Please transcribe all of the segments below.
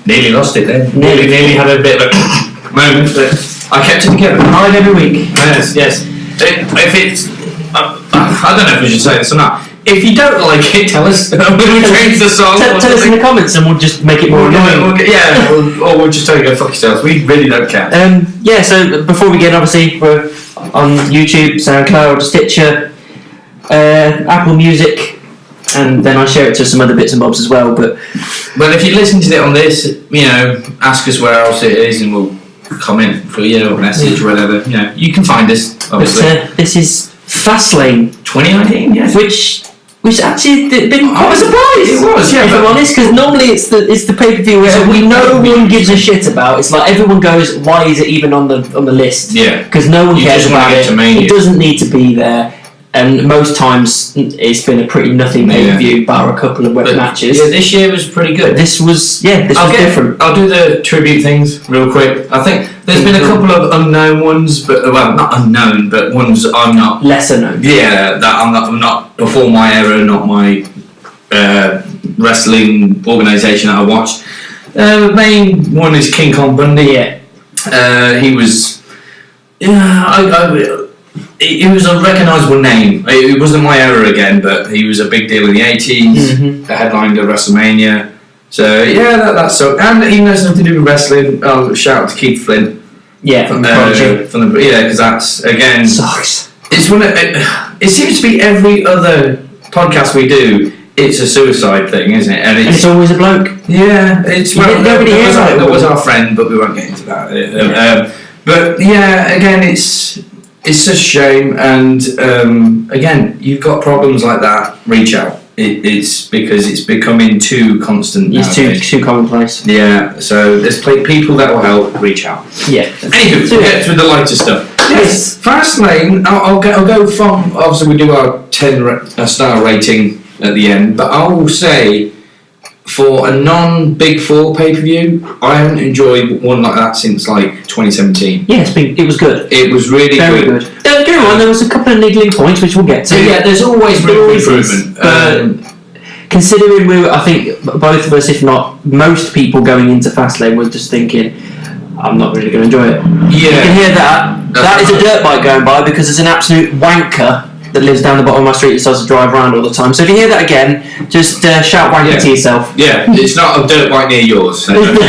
Nearly lost it then. Nearly had a bit of a moment, but I kept it together. Pride every week. Yes. If it's, I don't know if we should say this or not. If you don't like it, tell us. We'll change the song. Tell us in the comments, and we'll just make it more annoying. Or we'll just tell you go fuck yourselves. We really don't care. Yeah. So before we get, obviously, we're on YouTube, SoundCloud, Stitcher, Apple Music, and then I share it to some other bits and bobs as well. But if you listen to it on this, ask us where else it is, and we'll comment for you or message or whatever. You can find us. Obviously, this is Fastlane 2019. Yes, which actually been quite a surprise. It was, yeah. If I'm honest, because normally it's the pay-per-view where no one gives a shit about. It's like everyone goes, why is it even on the list? Yeah, because no one cares about it. It doesn't need to be there. And most times it's been a pretty nothing pay-per-view, bar a couple of matches. Yeah, this year was pretty good. This was different. I'll do the tribute things real quick. I think there's been a couple of unknown ones, but not unknown, but ones I'm not lesser known. Yeah, that I'm not before my era, not my wrestling organisation that I watched. The main one is King Kong Bundy. Yeah, he was. He was a recognisable name. It wasn't my era again, but he was a big deal in the 80s. The headliner of Wrestlemania. So yeah, that's so. And even though it's nothing to do with wrestling, shout out to Keith Flynn. Yeah, from the because that's again. Sucks. It's one of it seems to be every other podcast we do. It's a suicide thing, isn't it? And it's always a bloke. Yeah, it's that was our friend, but we won't get into that. But yeah, again, it's a shame, and again, you've got problems like that. Reach out. It's because it's becoming too constant. It's too commonplace. Yeah. So there's people that will help. Reach out. Yeah. Anywho, we'll get to the lighter stuff. Yes. Fastlane. I'll go from obviously we do our 10-star rating at the end, but I will say for a non-Big Four pay-per-view, I haven't enjoyed one like that since like 2017. Yeah, it was good. It was really very good. Don't get me wrong, there was a couple of niggling points which we'll get to. Yeah, there's always room for improvement. Considering I think both of us, if not most people going into Fastlane, were just thinking, I'm not really going to enjoy it. Yeah. You can hear that. That is a dirt bike going by because there's an absolute wanker that lives down the bottom of my street that starts to drive around all the time. So if you hear that again, just shout wanker to yourself. Yeah, it's not a dirt bike near yours. So don't get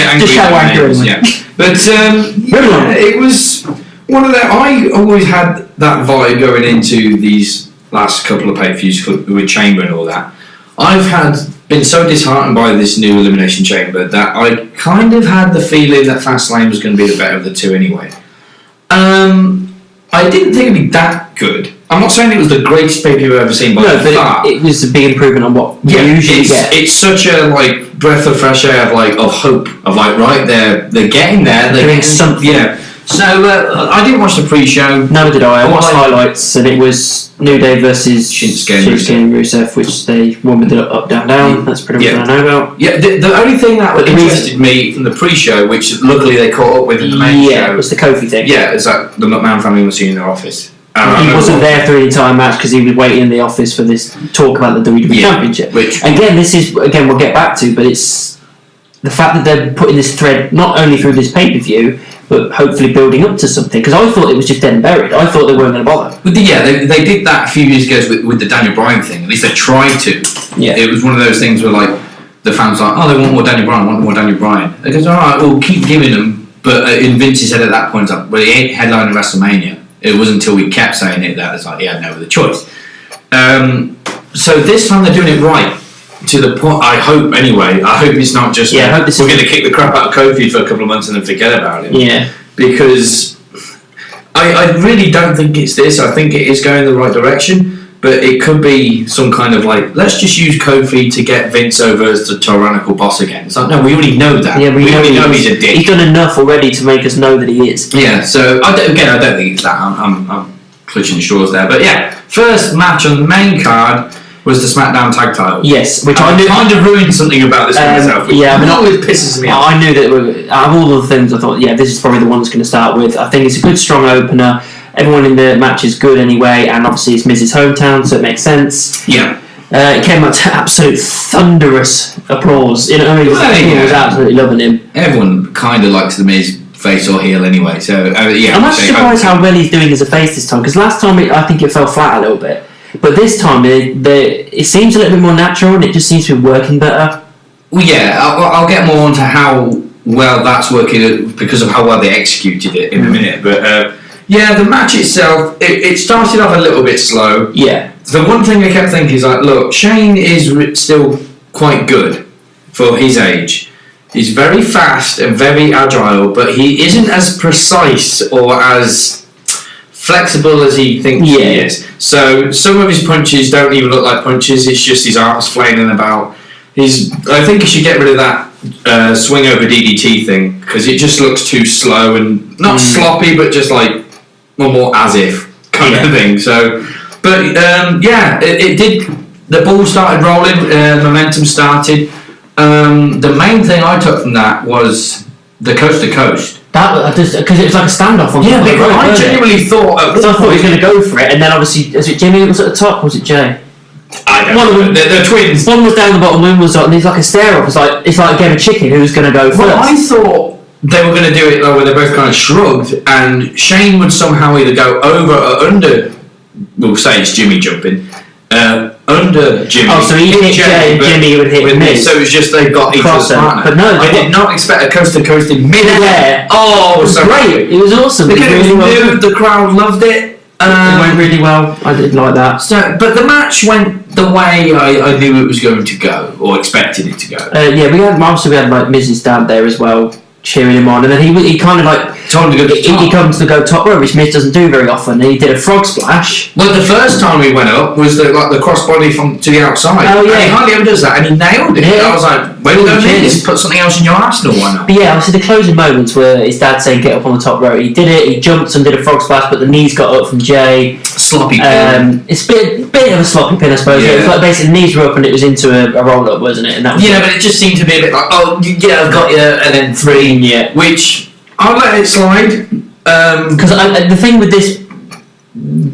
angry. Just shout wanker anyway. Yeah. But it was one of the. I always had that vibe going into these last couple of pay-per-views with Chamber and all that. I've been so disheartened by this new Elimination Chamber that I kind of had the feeling that Fastlane was going to be the better of the two anyway. I didn't think it'd be that good. I'm not saying it was the greatest pay-per-view I've ever seen, but it was a big improvement on what you usually get. It's such a breath of fresh air of hope of right they're getting there. They're doing something. Yeah. So I didn't watch the pre-show. Neither did I. I watched highlights, and it was New Day versus Shinsuke and Rusev, which they won with the up, down, down. That's pretty much what I know about. Yeah, the only thing that interested me from the pre-show, which luckily they caught up with in the main show. Yeah, it was the Kofi thing. Yeah, it's like the McMahon family was seen in their office. He wasn't there for the entire match because he was waiting in the office for this talk about the WWE Championship. Which we'll get back to, but it's the fact that they're putting this thread not only through this pay-per-view, but hopefully building up to something. Because I thought it was just dead and buried. I thought they weren't going to bother. But they did that a few years ago with the Daniel Bryan thing. At least they tried to. Yeah. It was one of those things where the fans were like, they want more Daniel Bryan. They goes, all right, we'll keep giving them. But in Vince's head at that point, well, he ain't headlining WrestleMania. It wasn't until we kept saying it that it's like he had no other choice. So this time they're doing it right. To the point, I hope anyway. I hope it's not just I hope we're going to kick the crap out of Kofi for a couple of months and then forget about it. Yeah. Because I really don't think it's this. I think it is going the right direction, but it could be some kind of let's just use Kofi to get Vince over as the tyrannical boss again. It's like, no, we already know that. Yeah, we already know he's a dick. He's done enough already to make us know that he is. Yeah. So I don't think it's that. I'm clutching straws there, but yeah. First match on the main card was the SmackDown Tag Titles. Yes, which I knew kind of ruined something about this for myself. Which always pisses me off. I knew that out of all the things, I thought, this is probably the one that's going to start with. I think it's a good, strong opener. Everyone in the match is good anyway, and obviously it's Miz's hometown, so it makes sense. Yeah. It came out to absolute thunderous applause. You know, I mean, everyone was absolutely loving him. Everyone kind of likes the Miz, face or heel anyway. So I'm actually surprised how well he's doing as a face this time, because last time I think it fell flat a little bit, but this time it seems a little bit more natural and it just seems to be working better. Well, yeah, I'll get more onto how well that's working because of how well they executed it in a minute. But the match itself, it started off a little bit slow. Yeah. The one thing I kept thinking is like, look, Shane is still quite good for his age. He's very fast and very agile, but he isn't as precise or as flexible as he thinks he is. So some of his punches don't even look like punches. It's just his arms flailing about. I think he should get rid of that swing over DDT thing, because it just looks too slow and not sloppy, but just like more as if kind of thing. So, but it did. The ball started rolling. Momentum started. The main thing I took from that was the coast to coast. Because it was like a standoff on because I genuinely thought. I thought he was going to go for it, and then obviously, is it Jimmy that was at the top, or was it Jay? I don't know. They're twins. One was down the bottom, one was up, and he's like a stare off. It's like a game of chicken. Who's going to go first? Well, I thought they were going to do it where they both kind of shrugged, and Shane would somehow either go over or under. We'll say it's Jimmy jumping. Under Jimmy. Oh, so he hit Jay and Jimmy would hit me. So it was just they've got each other's partner. But no, I did not expect a coast to coast in mid-air. Oh, it was great. It was awesome. Because it was new, the crowd loved it. It went really well. I did like that. So, but the match went the way I knew it was going to go, or expected it to go. We had like Miz's dad there as well, cheering him on, and then he kind of like told him to go to top. He comes to go top rope, which Miz doesn't do very often. And he did a frog splash. Well, the first time he went up was the crossbody to the outside. Oh yeah, and he hardly ever does that, and he nailed it. Yeah. I was like, wait a minute, put something else in your arsenal, why not? But yeah, obviously the closing moments where his dad saying get up on the top rope, he did it. He jumped and did a frog splash, but the knees got up from Jay. Sloppy pin. It's a bit of a sloppy pin, I suppose. Yeah. It was like basically knees were up and it was into a roll up, wasn't it? And that was but it just seemed to be a bit like, oh yeah, I've got you, and then 3, which I'll let it slide. Because the thing with this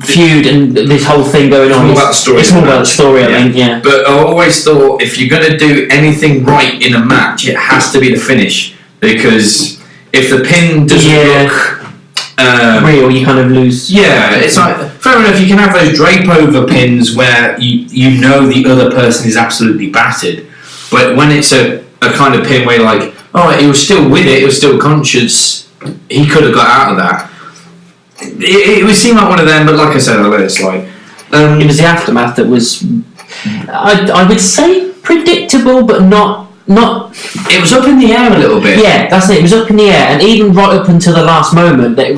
feud and this whole thing going on, it's more about the story. I think, But I always thought if you're going to do anything right in a match, it has to be the finish, because if the pin doesn't look real, you kind of lose. Yeah, it's like fair enough. You can have those drape over pins where you know the other person is absolutely battered, but when it's a kind of pin where you're like, all right, he was still with it, he was still conscious. He could have got out of that. It would seem like one of them, but like I said, I'll let it slide. It was the aftermath that was, I would say, predictable, but not. It was up in the air a little bit. Yeah, that's it. It was up in the air, and even right up until the last moment, they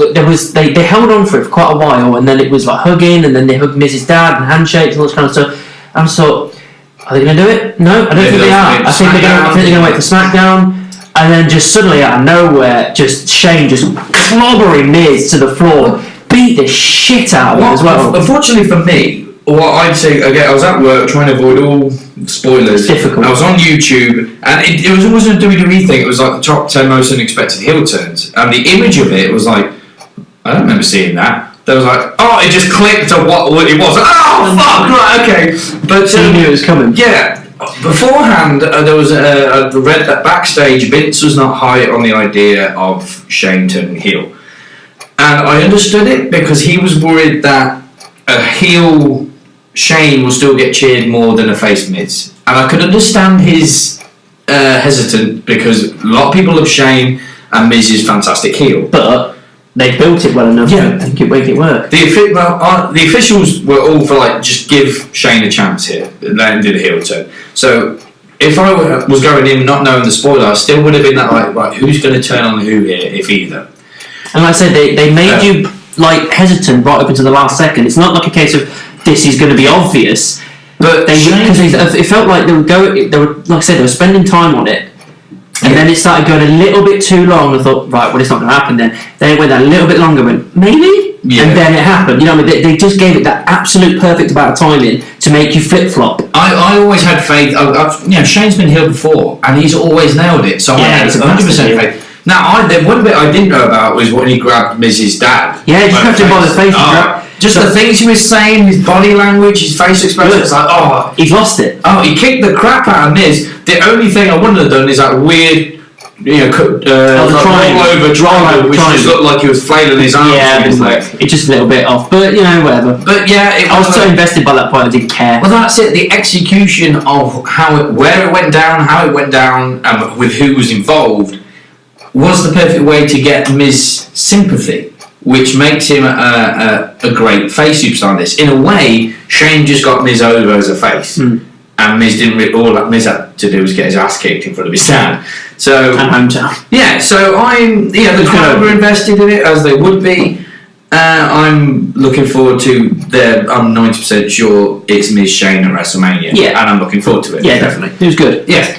held on for it for quite a while, and then it was like hugging, and then they hugged Mrs. Dad and handshakes and all this kind of stuff. I just thought, are they going to do it? No, I don't think they are. I think they're going to wait for SmackDown. And then just suddenly out of nowhere, just Shane just clobbering Miz to the floor, beat the shit out of him as well. Unfortunately for me, what I'd say, again, I was at work trying to avoid all spoilers. It's difficult. I was on YouTube, and it wasn't a WWE thing, it was like the top 10 most unexpected heel turns. And the image of it was like, I don't remember seeing that. They was like, oh, it just clicked on what it was. Oh, fuck, right, okay. But so you knew it was coming. Yeah. Beforehand, there was I read that backstage Vince was not high on the idea of Shane turning heel, and I understood it because he was worried that a heel Shane will still get cheered more than a face Miz, and I could understand his hesitant because a lot of people love Shane and Miz is fantastic heel, but they built it well enough to make it work. The officials were all for like just give Shane a chance here, let him do the heel turn. So if I was going in not knowing the spoiler, I still would have been that like, right, who's going to turn on who here, if either. And like I said, they made you like hesitant right up until the last second. It's not like a case of this is going to be obvious, but it felt like they were like I said, they were spending time on it. And then it started going a little bit too long. I thought, right, well, it's not going to happen then. Then it went a little bit longer, went, maybe? Yeah. And then it happened. You know what I mean? They just gave it that absolute perfect amount of timing to make you flip-flop. I always had faith. Shane's been here before, and he's always nailed it. So I had 100% faith. Now, the one bit I didn't know about was when he grabbed Mrs. Dad. Yeah, just grabbed him by the face. Just the things he was saying, his body language, his face expression, it's like, oh... He's lost it. Oh, he kicked the crap out of Miz. The only thing I wouldn't have done is that weird, roll-over triangle, which just looked like he was flailing his arms. Yeah, it's just a little bit off. But, whatever. But, yeah... I was so invested by that point, I didn't care. Well, that's it. The execution of where it went down, how it went down, and with who was involved was the perfect way to get Miz sympathy, which makes him a great face superstar in this. In a way, Shane just got Miz over as a face. And Miz didn't all that Miz had to do was get his ass kicked in front of his dad. So, and hometown. Yeah, so the crowd were invested in it, as they would be. I'm looking forward to I'm 90% sure it's Miz Shane at WrestleMania. Yeah. And I'm looking forward to it. Yeah, definitely. It was good. Yeah.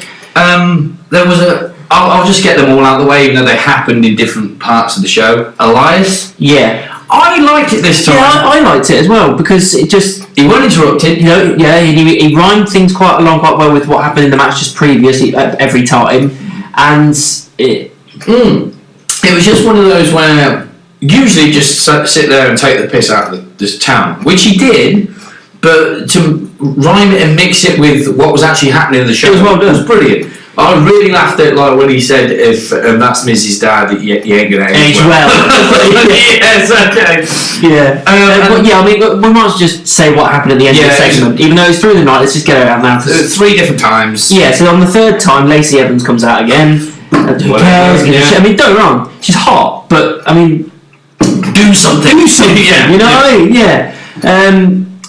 There was I'll just get them all out of the way, even though they happened in different parts of the show. Elias? Yeah. I liked it this time. Yeah, I liked it as well, because it just... He wasn't interrupted. He rhymed things quite well with what happened in the match just previously, every time. And it was just one of those where usually just sit there and take the piss out of this town, which he did, but to rhyme it and mix it with what was actually happening in the show was brilliant. I really laughed at when he said, if that's Miz's dad, he ain't going to age well. Yes, okay. Yeah. We might as well just say what happened at the end of the segment. Even though it's through the night, let's just get it out now. 3 different times. Yeah, so on the 3rd time, Lacey Evans comes out again. Who cares? Yeah. Don't get me wrong, she's hot, but, do something. Yeah. You know what I mean? Yeah.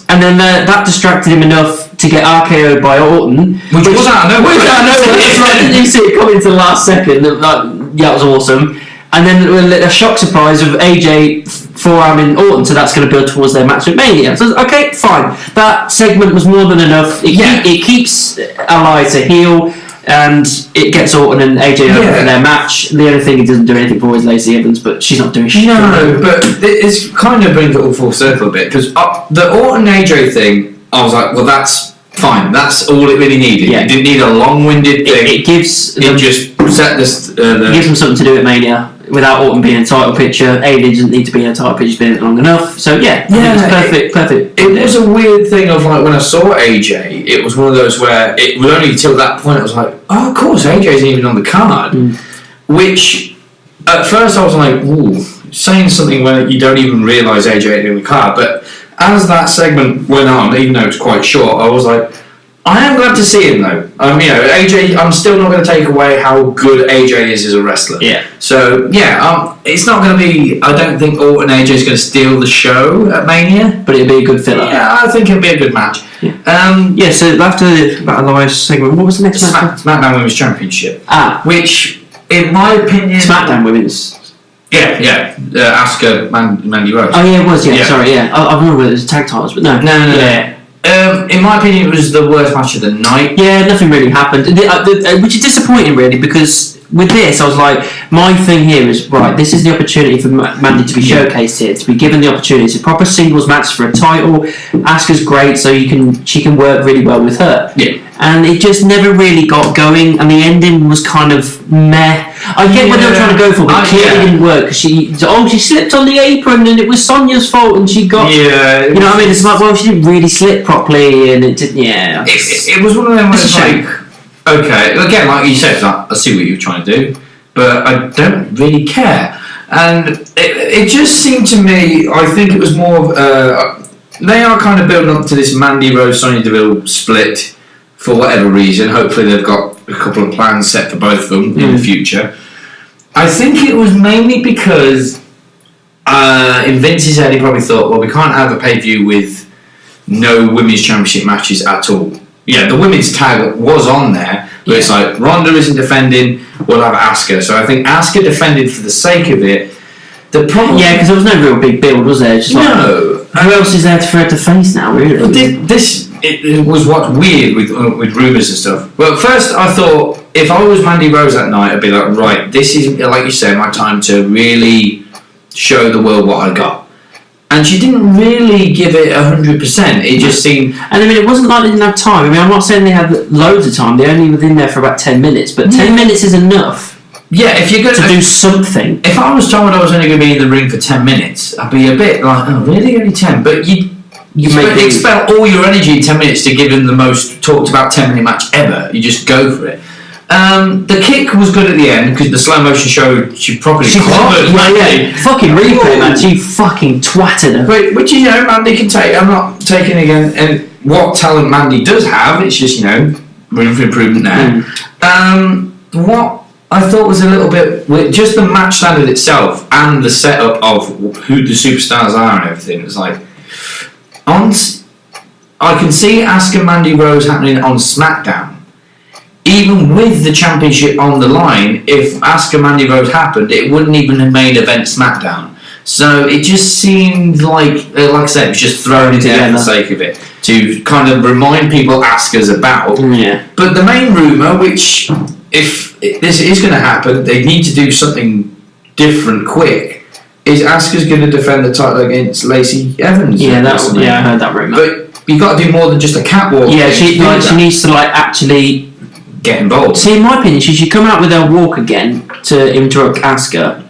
And then that distracted him enough to get RKO'd by Orton. Which was out of nowhere. That's right. Didn't you see it coming to the last second? That was awesome. And then a shock surprise of AJ forearming Orton, so that's going to build towards their match at Mania. So, okay, fine. That segment was more than enough. It keeps Elias a heel, and it gets Orton and AJ over for their match. The only thing he doesn't do anything for is Lacey Evans, but she's not doing shit. No, but it's kind of brings it all full circle a bit, because the Orton AJ thing, I was like, well, that's fine. That's all it really needed. Yeah. It didn't need a long-winded thing. It gives them, it just set this. It gives them something to do at Mania without Orton being in a title picture. AJ doesn't need to be in a title picture. He's been in it long enough. So I think it's perfect. It was a weird thing of when I saw AJ, it was one of those where it was only till that point I was like, oh, of course AJ isn't even on the card, which at first I was like, ooh, saying something where you don't even realise AJ ain't on the card, but as that segment went on, even though it was quite short, I was like, I am glad to see him though. AJ, I'm still not going to take away how good AJ is as a wrestler. Yeah. So, it's not going to be, I don't think Orton and AJ is going to steal the show at Mania. But it'll be a good filler. Yeah, I think it'll be a good match. Yeah. So after that Elias segment, what was the next match? SmackDown Women's Championship. Which, in my opinion... SmackDown Women's... Yeah. Asuka, Mandy Rose. Oh yeah, it was. Yeah. Sorry. Yeah. I remember whether it was tag titles, but no. Yeah. In my opinion, it was the worst match of the night. Yeah, nothing really happened, which is disappointing, really, because with this, I was like, my thing here is right. This is the opportunity for Mandy to be showcased here, to be given the opportunity. It's a proper singles match for a title. Asuka's great, so she can work really well with her. Yeah. And it just never really got going, and the ending was kind of meh. I get what they were trying to go for, but clearly didn't work, because she slipped on the apron, and it was Sonya's fault, and she got... Yeah. You know what I mean? It's like, well, she didn't really slip properly, and it didn't... Yeah. It was one of them where it's like... Okay, again, like you said, I see what you're trying to do, but I don't really care. And it just seemed to me, I think it was more of... they are kind of building up to this Mandy Rose, Sonya Deville split... for whatever reason. Hopefully they've got a couple of plans set for both of them in the future. I think it was mainly because in Vince's head he probably thought, well, we can't have a pay-per-view with no women's championship matches at all. Yeah, the women's tag was on there, but it's like, Ronda isn't defending, we'll have Asuka. So I think Asuka defended for the sake of it. The problem... Yeah, because there was no real big build, was there? Just no. Who else is there for her to face now, really? It was what's weird with rumours and stuff. Well, first I thought, if I was Mandy Rose that night, I'd be like, right, this is, like you said, my time to really show the world what I got. And she didn't really give it 100%. It just seemed... And it wasn't like they didn't have time. I'm not saying they had loads of time. They only were in there for about 10 minutes. But 10 minutes is enough if you're going to do something. If I was told I was only going to be in the ring for 10 minutes, I'd be a bit like, oh, really? Only 10? But you expel all your energy in 10 minutes to give him the most talked about 10-minute match ever. You just go for it. The kick was good at the end because the slow motion showed she properly clobbered Mandy. Fucking replay, man. She fucking twatted her. But, which, Mandy can take. I'm not taking it again. And what talent Mandy does have, it's just, room for improvement there. What I thought was a little bit with just the match standard itself and the setup of who the superstars are and everything. It was like I can see Asuka Mandy Rose happening on SmackDown, even with the championship on the line. If Asuka Mandy Rose happened, it wouldn't even have main event SmackDown. So it just seemed like I said, it was just thrown in there for the sake of it to kind of remind people Asuka's about. Yeah. But the main rumour, which if this is going to happen, they need to do something different quick, is Asuka's going to defend the title against Lacey Evans. Yeah, I heard that rumour. But you've got to do more than just a catwalk. Yeah, she needs to actually get involved. See, in my opinion, she should come out with her walk again to interrupt Asuka.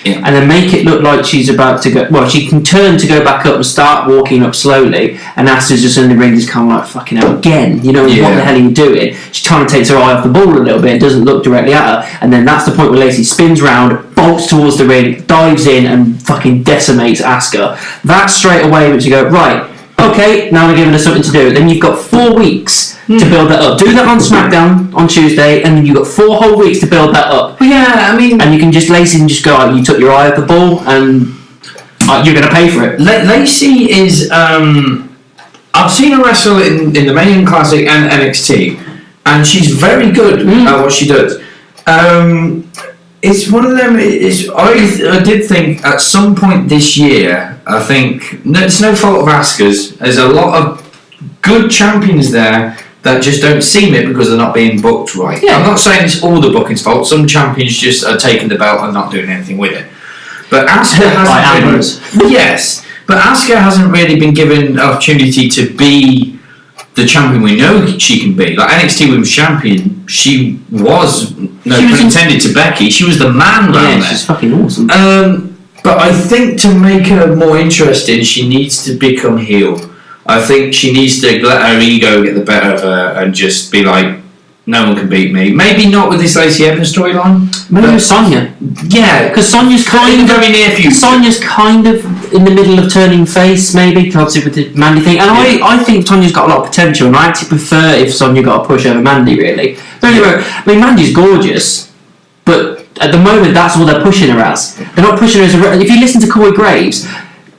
Yeah. And then make it look like she's about to go. Well, she can turn to go back up and start walking up slowly, and Asuka's just in the ring, just kind of like fucking hell again. What the hell are you doing? She kind of takes her eye off the ball a little bit, doesn't look directly at her, and then that's the point where Lacey spins round, bolts towards the ring, dives in, and fucking decimates Asuka. That straight away makes you go, right, okay, now we're giving her something to do. Then you've got 4 weeks to build that up. Do that on SmackDown on Tuesday, and then you've got 4 whole weeks to build that up. Yeah, and you can just Lacey and just go, you took your eye off the ball, and you're going to pay for it. Lacey is. I've seen her wrestle in the Mania Classic and NXT, and she's very good at what she does. It's one of them. I did think at some point this year. I think it's no fault of Asuka's. There's a lot of good champions there that just don't seem it because they're not being booked right. Yeah. I'm not saying it's all the booking's fault. Some champions just are taking the belt and not doing anything with it. But Asuka hasn't been, yes, but Asuka hasn't really been given an opportunity to be the champion we know she can be. Like NXT Women's Champion, she was intended to Becky. She was the man down there. She's fucking awesome. But I think to make her more interesting, she needs to become heel. I think she needs to let her ego get the better of her and just be like, no one can beat me. Maybe not with this Lacey Evans storyline. Maybe with Sonya. Yeah, because Sonya's kind of very near future. Sonya's kind of in the middle of turning face, maybe, obviously with the Mandy thing. And I think Sonya's got a lot of potential, and I actually prefer if Sonya got a push over Mandy, really. I mean, Mandy's gorgeous, but at the moment, that's all they're pushing her as. They're not pushing her as a... If you listen to Corey Graves,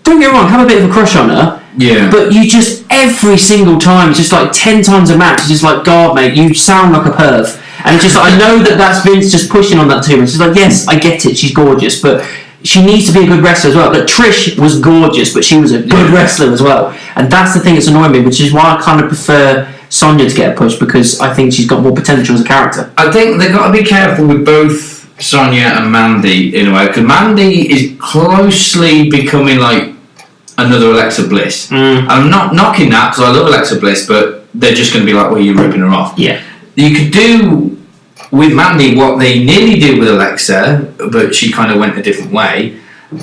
don't get me wrong, have a bit of a crush on her. Yeah. But you just, every single time, it's just like 10 times a match, it's just like, God, mate, you sound like a perv. And it's just like, I know that's Vince just pushing on that too much. It's like, yes, I get it, she's gorgeous, but she needs to be a good wrestler as well. But Trish was gorgeous, but she was a good wrestler as well. And that's the thing that's annoying me, which is why I kind of prefer Sonya to get a push, because I think she's got more potential as a character. I think they've got to be careful with both Sonya and Mandy in a way, because Mandy is closely becoming like another Alexa Bliss. I'm not knocking that because I love Alexa Bliss, but they're just going to be like, well, you're ripping her off. Yeah. You could do with Mandy what they nearly did with Alexa, but she kind of went a different way.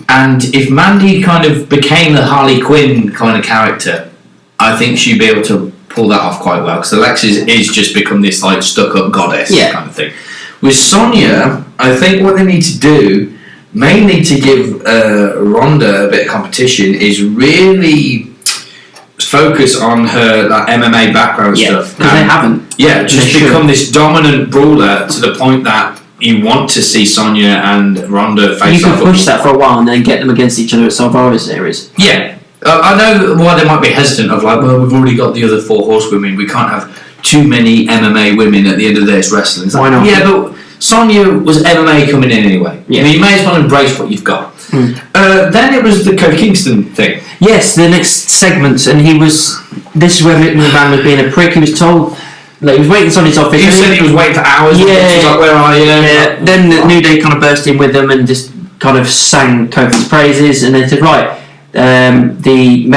And if Mandy kind of became a Harley Quinn kind of character, I think she'd be able to pull that off quite well, because Alexa is just become this like stuck-up goddess kind of thing. With Sonya, I think what they need to do, mainly to give Ronda a bit of competition, is really focus on her like MMA background stuff. Because they haven't. Yeah, just become this dominant brawler to the point that you want to see Sonya and Ronda face off. You can push that for a while and then get them against each other at Survivor Series. Yeah. I know why they might be hesitant of like, well, we've already got the other 4 horsewomen, we can't have too many MMA women at the end of the day. It's wrestling. It's like, why not? Yeah, but Sonya was MMA coming in anyway. Yeah. I mean, you may as well embrace what you've got. Then it was the Kofi Kingston thing. Yes, the next segment, and this is where McMahon was being a prick. He was told, like, he was waiting in his office. He said he was waiting for hours. Yeah. He was like, where are you? Yeah. Then the New Day kind of burst in with them and just kind of sang Kofi's praises, and they said, right, The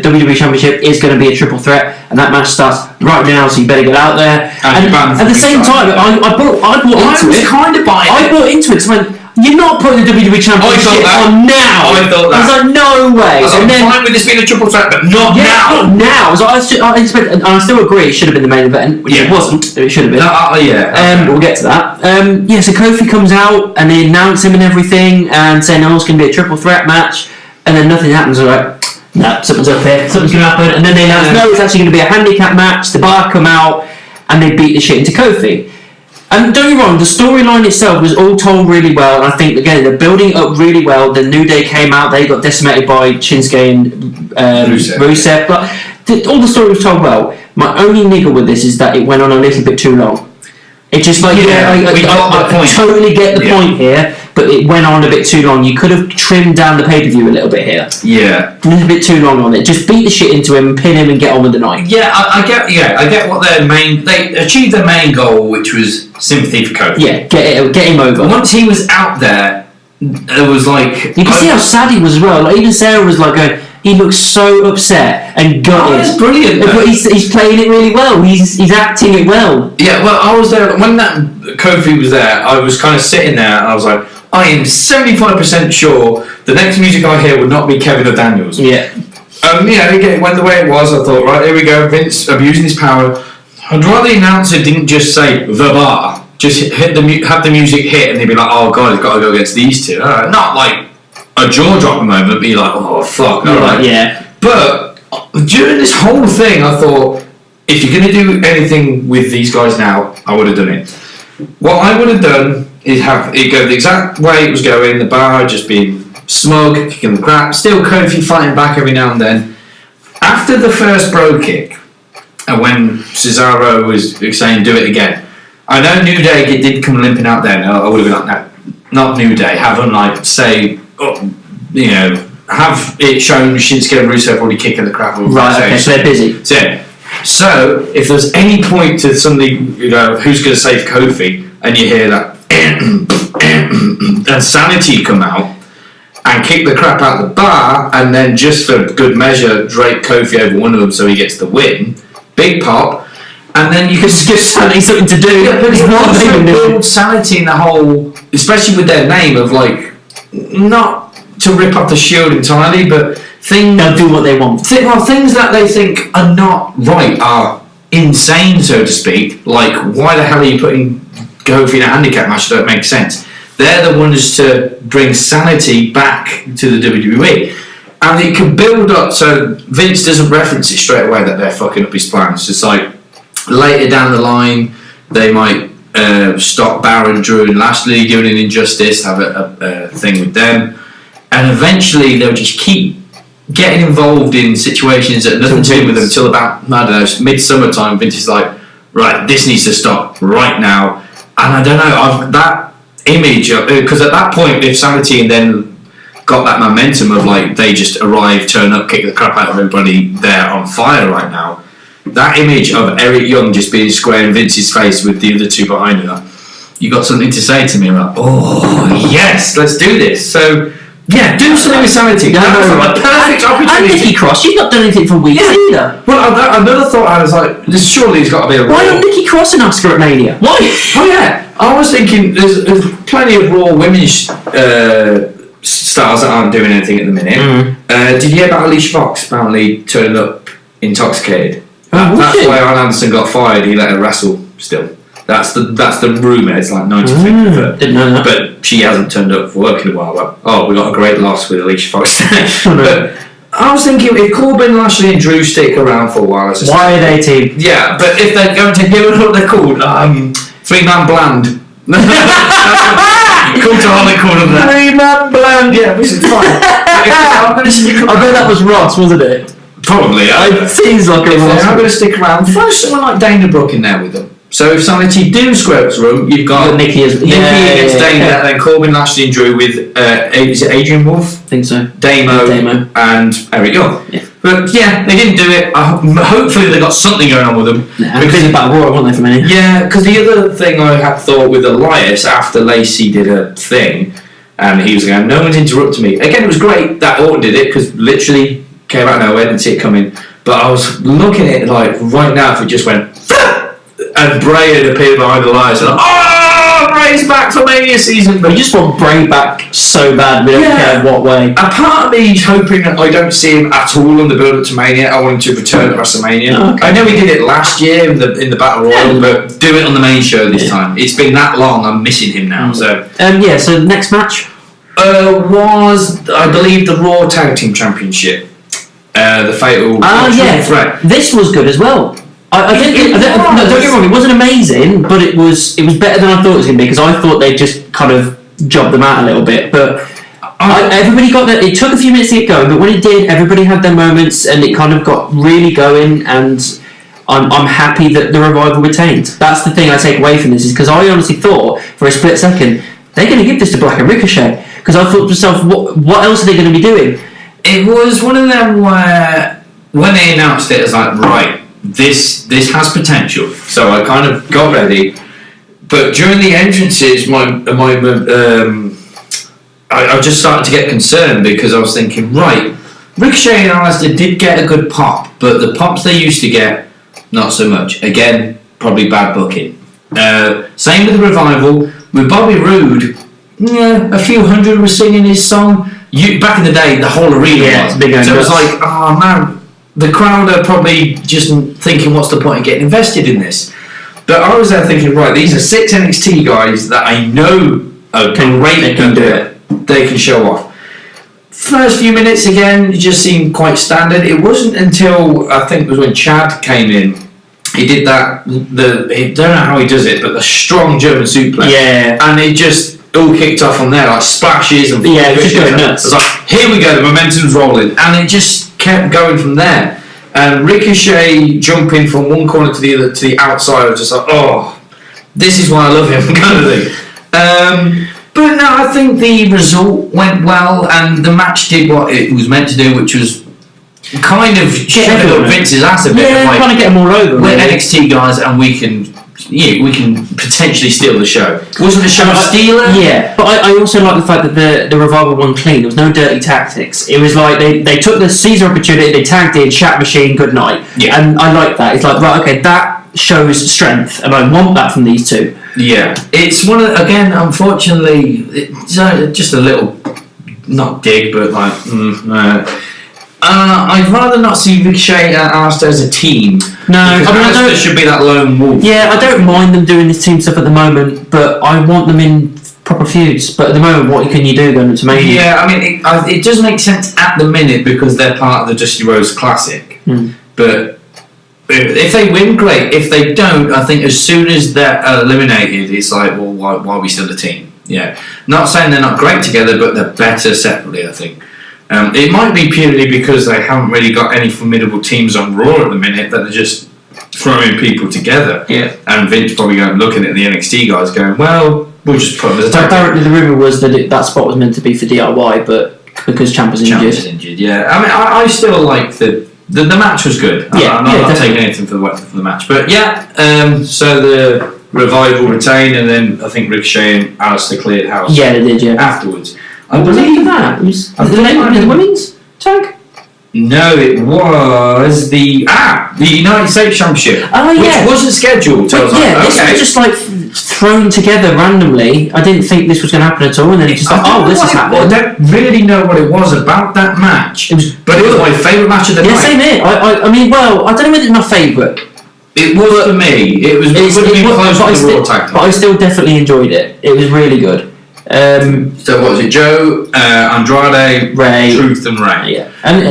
WWE Championship is going to be a triple threat, and that match starts right now. So you better get out there. And at the same time, I bought into it. Kind of buying. I bought into it. So you're not putting the WWE Championship on now. I thought that. I was like, no way. I'm fine with this being a triple threat, but not now. Not now. So I still agree it should have been the main event, which it wasn't. It should have been. But we'll get to that. So Kofi comes out and they announce him and everything, and saying it's going to be a triple threat match, and then nothing happens. They're like, no, something's up here. Something's going to happen, and then they announce, no, it's actually going to be a handicap match. The Bar come out and they beat the shit into Kofi. And don't get me wrong, the storyline itself was all told really well, and I think, again, they're building it up really well. The New Day came out, they got decimated by Shinsuke and Rusev, but all the story was told well. My only niggle with this is that it went on a little bit too long. It just I totally get the point here, but it went on a bit too long. You could have trimmed down the pay-per-view a little bit here. Yeah. A little bit too long on it. Just beat the shit into him, pin him, and get on with the night. Yeah, I get what they achieved their main goal, which was sympathy for Kofi. Yeah, get him over. Once he was out there, it was like... You can see how sad he was as well. Like, even Sarah was like going... He looks so upset and gutted. That's brilliant. But he's playing it really well. He's acting it well. Yeah, well, I was there when that Kofi was there. I was kind of sitting there, and I was like, I am 75% sure the next music I hear would not be Kevin or Daniels. Yeah. It went the way it was. I thought, right, here we go. Vince abusing his power. I'd rather the announcer didn't just say the Bar, just have the music hit, and they'd be like, oh god, it's got to go against these two. Not like a jaw drop moment, be like, oh fuck, alright. Yeah. But during this whole thing, I thought, if you're going to do anything with these guys now, I would have done it. What I would have done is have it go the exact way it was going, the Bar just being smug, kicking the crap, still Kofi fighting back every now and then. After the first bro kick, and when Cesaro was saying, do it again, I know New Day did come limping out there, I would have been like, no, not New Day, have them like, say, have it shown Shinsuke and Rusev already kicking the crap. Right, okay, so they're busy. So if there's any point to somebody, who's going to save Kofi, and you hear that, and Sanity come out and kick the crap out of the Bar, and then just for good measure, drape Kofi over one of them so he gets the win, big pop, and then you can just give Sanity something to do. Yeah, but it's not build Sanity in the whole, especially with their name of like, not to rip off the Shield entirely, but they'll do what they want. Things that they think are not right are insane, so to speak. Like, why the hell are you putting Kofi in a handicap match? That don't make sense. They're the ones to bring Sanity back to the WWE, and it can build up. So Vince doesn't reference it straight away that they're fucking up his plans. It's like later down the line, they might stop Baron, Drew, and Lashley doing an injustice, have a thing with them, and eventually they'll just keep getting involved in situations that nothing to do with them until about, I don't know, midsummer time. Vince is like, right, this needs to stop right now. And I don't know, that image, because at that point, if Sanity and then got that momentum of like, they just arrive, turn up, kick the crap out of everybody, they're on fire right now. That image of Eric Young just being square in Vince's face with the other two behind her, you got something to say to me, like, oh yes, let's do this. So yeah, do something with Sanity. That was like a perfect opportunity. And Nikki Cross, she's not done anything for weeks either. Well, another thought I was like, surely he's got to be a Raw. Why not Nikki Cross and Asuka at Mania? Why? Oh yeah, I was thinking there's plenty of Raw women's stars that aren't doing anything at the minute. Did you hear about Alicia Fox apparently turning up intoxicated? That's why Arn Anderson got fired. He let her wrestle still. That's the rumour. It's like 90%. Didn't know that. But she hasn't turned up for work in a while. Like, we got a great loss with Alicia Fox. But I was thinking, if Corbin, Lashley, and Drew stick around for a while, why are they team? Yeah, but if they're going to hear what they're called, 3-man bland. Come to Holly call them that. 3-man bland. Yeah, which is fine. I bet that was Ross, wasn't it? Probably. It seems like if a Ross. they're not going to stick around, throw someone like Dana Brooke in there with them. So if Sanity do square up the room, you've got Nikki against Dana, and then Corbin, Lashley, and Drew with is it Adrian Wolf? I think so. Damo. And Eric Young. Yeah. But yeah, they didn't do it. Hopefully they got something going on with them. Because it's about Raw, weren't they, for many? Yeah, because the other thing I had thought with Elias after Lacey did her thing and he was going, no one's interrupting me. Again, it was great that Orton did it, because literally came out of nowhere, didn't see it coming. But I was looking at it like, right now, if it just went, and Bray had appeared behind the lights, and Bray's back for Mania season. But you just want Bray back so bad, we don't care what way. A part of me is hoping that I don't see him at all on the build-up to Mania. I want him to return at WrestleMania. Okay. I know he did it last year in the Battle Royal, but do it on the main show this time. It's been that long, I'm missing him now. So so next match was, I believe, the Raw Tag Team Championship. The fatal threat. This was good as well. Don't get me wrong, it wasn't amazing, but it was better than I thought it was going to be, because I thought they'd just kind of jobbed them out a little bit. But everybody got that. It took a few minutes to get going, but when it did, everybody had their moments, and it kind of got really going. And I'm happy that the Revival retained. That's the thing I take away from this, is because I honestly thought for a split second they're going to give this to Black and Ricochet, because I thought to myself, what else are they going to be doing? It was one of them where when they announced it, it was like, right, this has potential. So I kind of got ready, but during the entrances, I just started to get concerned, because I was thinking, right, Ricochet and Aleister did get a good pop, but the pops they used to get, not so much. Again, probably bad booking. Same with the Revival. With Bobby Roode, a few hundred were singing his song. Back in the day, the whole arena was. Big, so it was like, oh man, the crowd are probably just thinking, what's the point of getting invested in this? But I was there thinking, right, these are 6 NXT guys that I know are great and do it. They can show off. First few minutes, again, it just seemed quite standard. It wasn't until, I think it was when Chad came in, he did that, I don't know how he does it, but the strong German suplex. Yeah. And it just all kicked off from there, like splashes and just going nuts. It was like, here we go, the momentum's rolling, and it just kept going from there. And Ricochet jumping from one corner to the other to the outside, I was just like, oh, this is why I love him, kind of thing. But no, I think the result went well, and the match did what it was meant to do, which was kind of shoving up Vince's ass a bit. Yeah, trying to get them all over. We're NXT guys, and we can potentially steal the show. Wasn't the show a stealer? Yeah, but I also like the fact that the Revival won clean. There was no dirty tactics. It was like they took the Caesar opportunity, they tagged in, Chat Machine, good night. Yeah. And I like that. It's like, right, okay, that shows strength, and I want that from these two. Yeah. It's one of, again, unfortunately, it's just a little, not dig, but like, I'd rather not see Ricochet and Aleister as a team. No, Aleister should be that lone wolf. Yeah, I don't mind them doing this team stuff at the moment, but I want them in proper feuds. But at the moment, what can you do going to Mania? Yeah, I mean, it does make sense at the minute, because they're part of the Dusty Rhodes Classic. But if they win, great. If they don't, I think as soon as they're eliminated, it's like, well, why are we still a team? Yeah, not saying they're not great together, but they're better separately, I think. It might be purely because they haven't really got any formidable teams on Raw at the minute, that they're just throwing people together. Yeah. And Vince probably looking at the NXT guys going, well, we'll just put them as a tag team. Apparently the rumour was that that spot was meant to be for DIY, but because Ciampa was injured. Yeah. I mean, I still like the match was good. Yeah, I'm not taking anything for the match. But yeah, so the Revival retained, and then I think Ricochet and Aleister cleared house. Yeah, they did, yeah. Afterwards. I believe that. Was the women's tag? No, it was the United States Championship. Oh yeah, which wasn't scheduled. So this was just like thrown together randomly. I didn't think this was going to happen at all, and then it's just like, this is happening. I don't really know what it was about that match. It was my favourite match of the night. Yeah, same here. I mean, well, I don't know whether it's my favourite. It was for me. It was close to the Raw tag team. But I still definitely enjoyed it. It was really good. So what was it? Joe, Andrade, Ray, Truth, and Ray. Yeah, and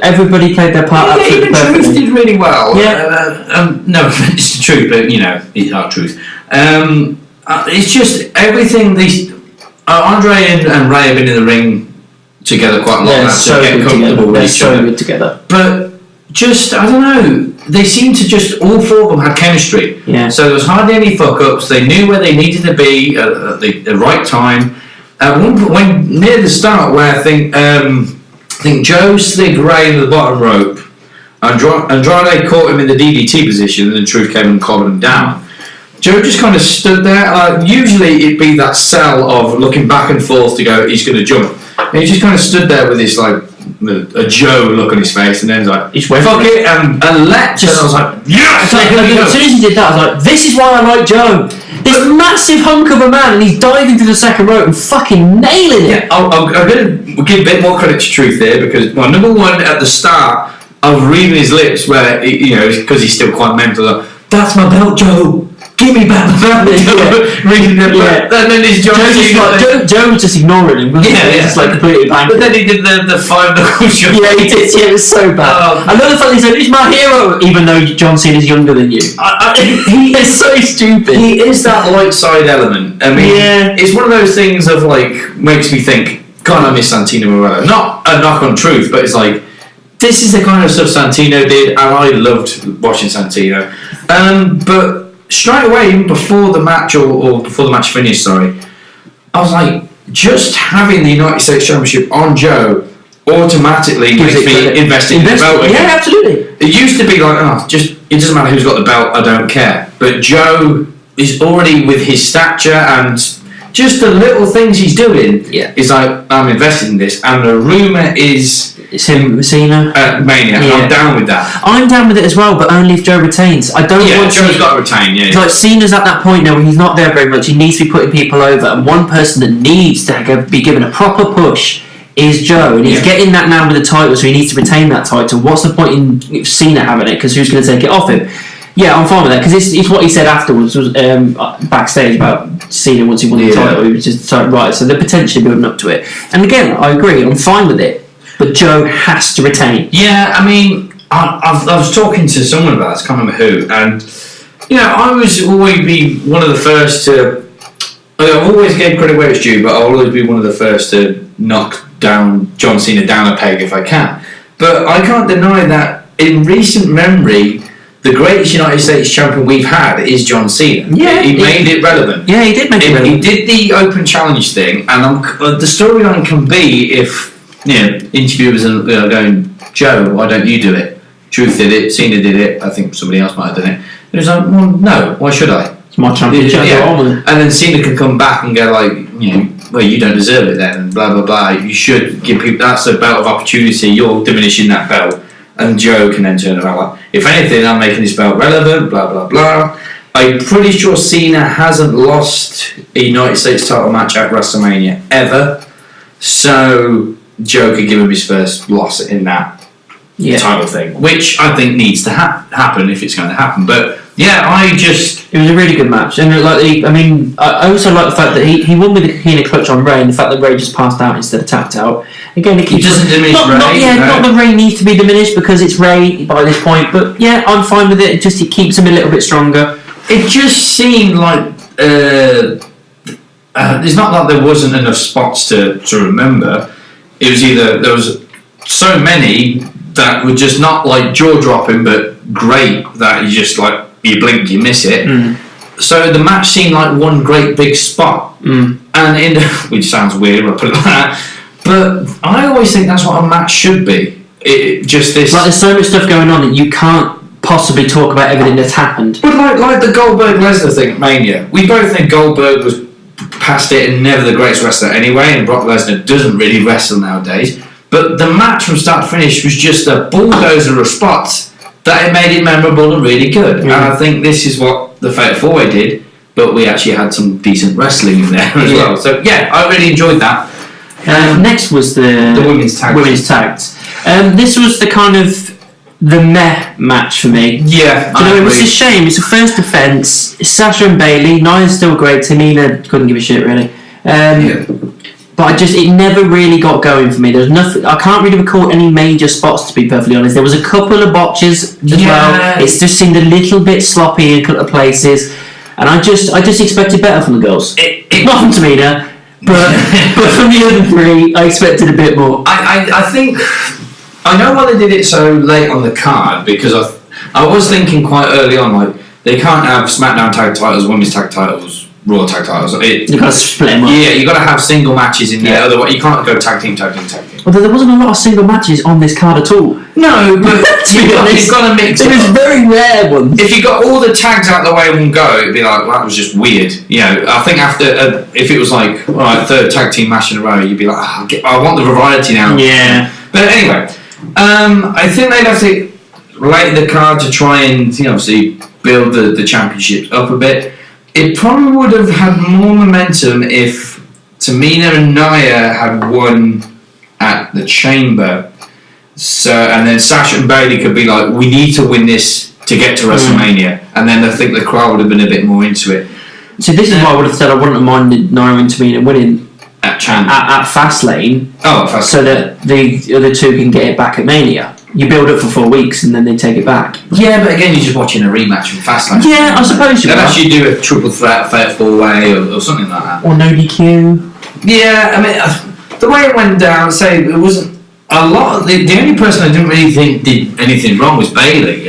everybody played their part. Yeah, even Truth did really well. Yeah. No offense to Truth, but it's our Truth. It's just everything. These Andre and Ray have been in the ring together quite a lot. They're so good together. They're so good together. But just I don't know. They seem to just all four of them had chemistry. Yeah. So there was hardly any fuck ups. They knew where they needed to be at the right time. At one point, when near the start, where I think Joe slid Ray into the bottom rope, Andrade caught him in the DDT position, and then Truth came and collared him down. Joe just kind of stood there. Usually it'd be that sell of looking back and forth to go, he's going to jump. And he just kind of stood there with this like a Joe look on his face, and then he's like, fuck it, and leapt. And I was like, yes! As soon as he did that, I was like, this is why I like Joe. This massive hunk of a man, and he's diving through the second rope and fucking nailing it. Yeah, I'm going to give a bit more credit to Truth here, because my number one at the start, I was reading his lips where, because he's still quite mental, like, that's my belt, Joe. Give me back the belt. Reading the belt. And then this Joe was just ignoring him. Just like completely blank. But then he did the five knuckle shot. Yeah, he did. Yeah, it was so bad. I love the fact he said, he's my hero, even though John Cena's younger than you. He is so stupid. He is that light side element. I mean, it's one of those things of like, makes me think, God, I miss Santino Marella. Not a knock on Truth, but it's like, this is the kind of stuff Santino did, and I loved watching Santino. But straight away, even before the match or before the match finished, I was like, just having the United States Championship on Joe automatically makes me invest in the belt again. Yeah, absolutely. It used to be like, it doesn't matter who's got the belt, I don't care. But Joe is already, with his stature and just the little things he's doing, is like, I'm invested in this. And the rumour is, it's him, Cena. Mania. Yeah. I'm down with that. I'm down with it as well, but only if Joe retains. I don't want Joe's got to retain, It's like Cena's at that point now where he's not there very much. He needs to be putting people over, and one person that needs to be given a proper push is Joe, and he's getting that now with the title, so he needs to retain that title. What's the point in Cena having it? Because who's going to take it off him? Yeah, I'm fine with that, because it's what he said afterwards, was backstage about Cena once he won the title. He was just like, right, so they're potentially building up to it. And again, I agree, I'm fine with it. But Joe has to retain. Yeah, I mean, I was talking to someone about this, I can't remember who, and I was always be one of the first to. I've always gave credit where it's due, but I'll always be one of the first to knock down John Cena down a peg if I can. But I can't deny that in recent memory, the greatest United States champion we've had is John Cena. Yeah, he made it relevant. Yeah, he did make it relevant. He did the open challenge thing, and the storyline can be if. Interviewers are going, Joe, why don't you do it? Truth did it, Cena did it, I think somebody else might have done it. And it was like, well, no, why should I? It's my championship. And then Cena can come back and go like, well, you don't deserve it then, and blah, blah, blah. You should give people, that's a belt of opportunity, you're diminishing that belt. And Joe can then turn around like, if anything, I'm making this belt relevant, blah, blah, blah. I'm pretty sure Cena hasn't lost a United States title match at WrestleMania, ever. So Joe could give him his first loss in that title thing, which I think needs to happen if it's going to happen. But it was a really good match, and I also like the fact that he won with a clutch on Ray, and the fact that Ray just passed out instead of tapped out. Again, it doesn't diminish Ray. Not that Ray needs to be diminished because it's Ray by this point, but I'm fine with it. It keeps him a little bit stronger. It just seemed like it's not that there wasn't enough spots to remember. It was either there was so many that were just not like jaw dropping, but great that you just like you blink, you miss it. So the match seemed like one great big spot, and which sounds weird when I put it like that, but I always think that's what a match should be. Just this. Like there's so much stuff going on that you can't possibly talk about everything that's happened. But like the Goldberg Lesnar thing at Mania, we both think Goldberg was past it and never the greatest wrestler anyway, and Brock Lesnar doesn't really wrestle nowadays, but the match from start to finish was just a bulldozer of spots that it made it memorable and really good. And I think this is what the Fatal 4-Way did, but we actually had some decent wrestling in there as well. So I really enjoyed that. Next was the women's tags. This was the kind of the meh match for me. Yeah, it was a shame. It's a first defence. It's Sasha and Bayley. Nia's still great. Tamina couldn't give a shit really. But it never really got going for me. There's nothing. I can't really recall any major spots, to be perfectly honest. There was a couple of botches as well. It's just seemed a little bit sloppy in a couple of places, and I just expected better from the girls. Not from Tamina, but from the other three, I expected a bit more. I think. I know why they did it so late on the card, because I was thinking quite early on, like, they can't have SmackDown tag titles, women's tag titles, Raw tag titles. You've got to split them up. Yeah, you've got to have single matches in there, otherwise you can't go tag team. Although there wasn't a lot of single matches on this card at all. No, but you've got to mix it up. It was very rare ones. If you got all the tags out the way in one go, it'd be like, well, that was just weird. You know, I think after, if it was like, all right, third tag team match in a row, you'd be like, I want the variety now. Yeah. But anyway, I think they'd have to lay the card to try and, obviously build the championships up a bit. It probably would have had more momentum if Tamina and Nia had won at the Chamber. So, and then Sasha and Bayley could be like, we need to win this to get to WrestleMania. And then I think the crowd would have been a bit more into it. So this is why I would have said I wouldn't have minded Nia and Tamina winning at Fastlane. Oh, Fastlane. So that the other two can get it back at Mania. You build up for 4 weeks and then they take it back. Yeah, but again, you're just watching a rematch from Fastlane. Yeah, I suppose you are. Unless you do a triple threat, fair four-way or something like that. Or no DQ. Yeah, I mean, the way it went down, say, it wasn't a lot. The only person I didn't really think did anything wrong was Bayley.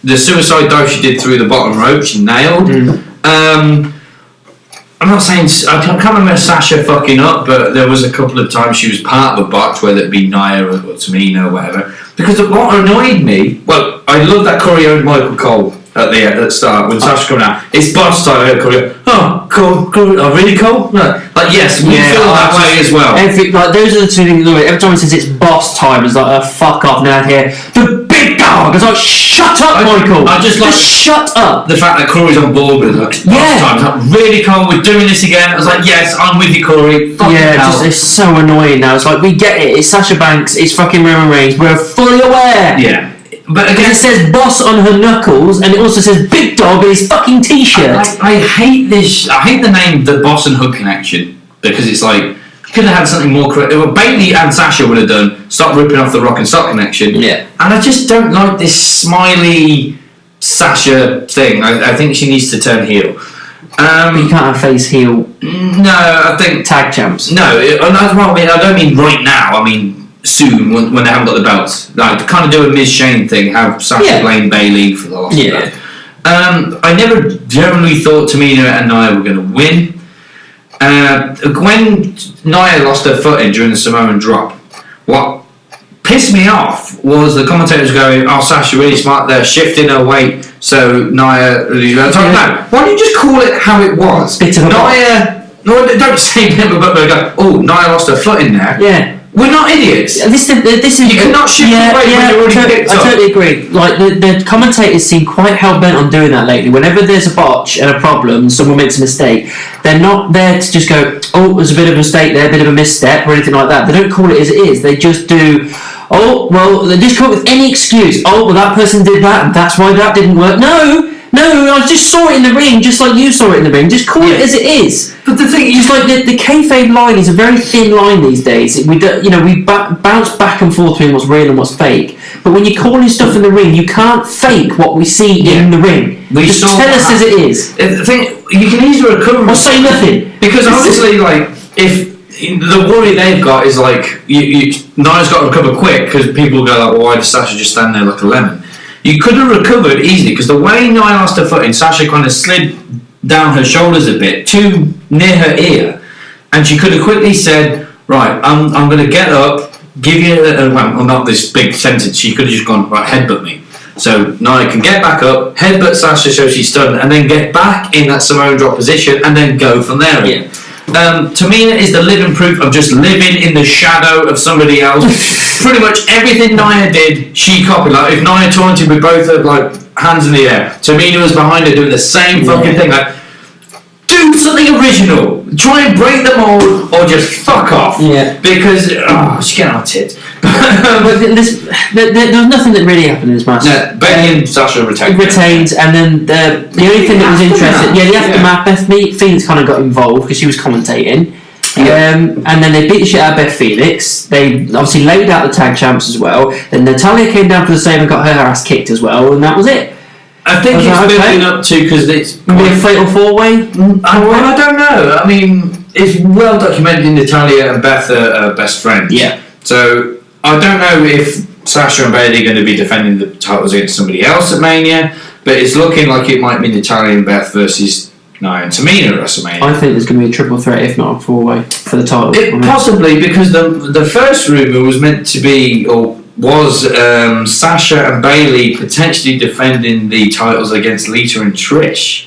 The suicide dive she did through the bottom rope, she nailed. I'm not saying, I can't remember Sasha fucking up, but there was a couple of times she was part of a botch, whether it be Nia or Tamina or whatever. Because what annoyed me, well, I love that choreo with Michael Cole at the start when Sasha coming out. It's boss time choreo. Oh, cool, oh, really cool? No. Like, yes, we feel that way as well. Those are the two things. Every time it says it's boss time, it's like, oh, fuck off now here. The big dog! It's like, shut up, Michael! I just shut up! The fact that Corey's on board with it, like, boss time. It's like, really cool, we're doing this again. I was like, yes, I'm with you, Corey. It's so annoying now. It's like, we get it. It's Sasha Banks, it's fucking Roman Reigns. We're fully aware. Yeah. But again, it says boss on her knuckles and it also says big dog in his fucking t-shirt. I hate this. I hate the name the Boss and Hood connection because it's like you could have had something more correct. What Bayley and Sasha would have done, stop ripping off the Rock and Sock connection. Yeah. And I just don't like this smiley Sasha thing. I think she needs to turn heel. But you can't have face heel. No, I think tag champs. No, I don't mean right now. I mean soon when they haven't got the belts, like to kind of do a Miz Shane thing, have Sasha blame Bayley for the loss of that. I never generally thought Tamina and Nia were going to win. When Nia lost her footing during the Samoan drop, what pissed me off was the commentators going, "Oh, Sasha really smart there, shifting her weight, so Nia." No, why don't you just call it how it was? Nia. No, don't say but go. Oh, Nia lost her footing there. Yeah. We're not idiots. This is you cannot shift your weight when you're already picked up. I totally agree. Like the commentators seem quite hell bent on doing that lately. Whenever there's a botch and a problem, someone makes a mistake, they're not there to just go, "Oh, there's a bit of a mistake there, a bit of a misstep," or anything like that. They don't call it as it is. They just do. Oh well, they just come up with any excuse. Oh well, that person did that, and that's why that didn't work. No, I just saw it in the ring, just like you saw it in the ring. Just call it as it is. But the thing is, like the kayfabe line is a very thin line these days. We bounce back and forth between what's real and what's fake. But when you're calling stuff in the ring, you can't fake what we see in the ring. Just tell us as it is. The thing, you can easily recover. Or say nothing. Because honestly, like if the worry they've got is like Nia's got to recover quick because people go like, well, why does Sasha just stand there like a lemon? You could have recovered easily because the way Nia lost her footing, Sasha kind of slid down her shoulders a bit, too near her ear, and she could have quickly said, "Right, I'm going to get up, give you not this big sentence." She could have just gone, "Right, headbutt me." So Nia can get back up, headbutt Sasha so she's stunned, and then get back in that Samoan drop position, and then go from there again. Tamina is the living proof of just living in the shadow of somebody else. Pretty much everything Nia did, she copied. Like if Nia taunted with both her like hands in the air, Tamina was behind her doing the same fucking thing. Like, do something original. Try and break the mold, or just fuck off. Yeah. Because she's getting on tits. But there was nothing that really happened in this match. No, Bayley and Sasha retained, and then the only thing that was interesting, the aftermath. Beth Phoenix kind of got involved because she was commentating. And then they beat the shit out of Beth Phoenix. They obviously laid out the tag champs as well. Then Natalya came down for the save and got her ass kicked as well, and that was it. I think it's building up to because it's be a fatal four-way. I don't know. I mean, it's well documented. Natalya and Beth are best friends. Yeah. So I don't know if Sasha and Bayley are going to be defending the titles against somebody else at Mania, but it's looking like it might be Natalya and Beth versus Nia and Tamina at WrestleMania. I think there's going to be a triple threat, if not a four-way, for the title. Possibly, because the first rumour was meant to be, or was Sasha and Bayley potentially defending the titles against Lita and Trish,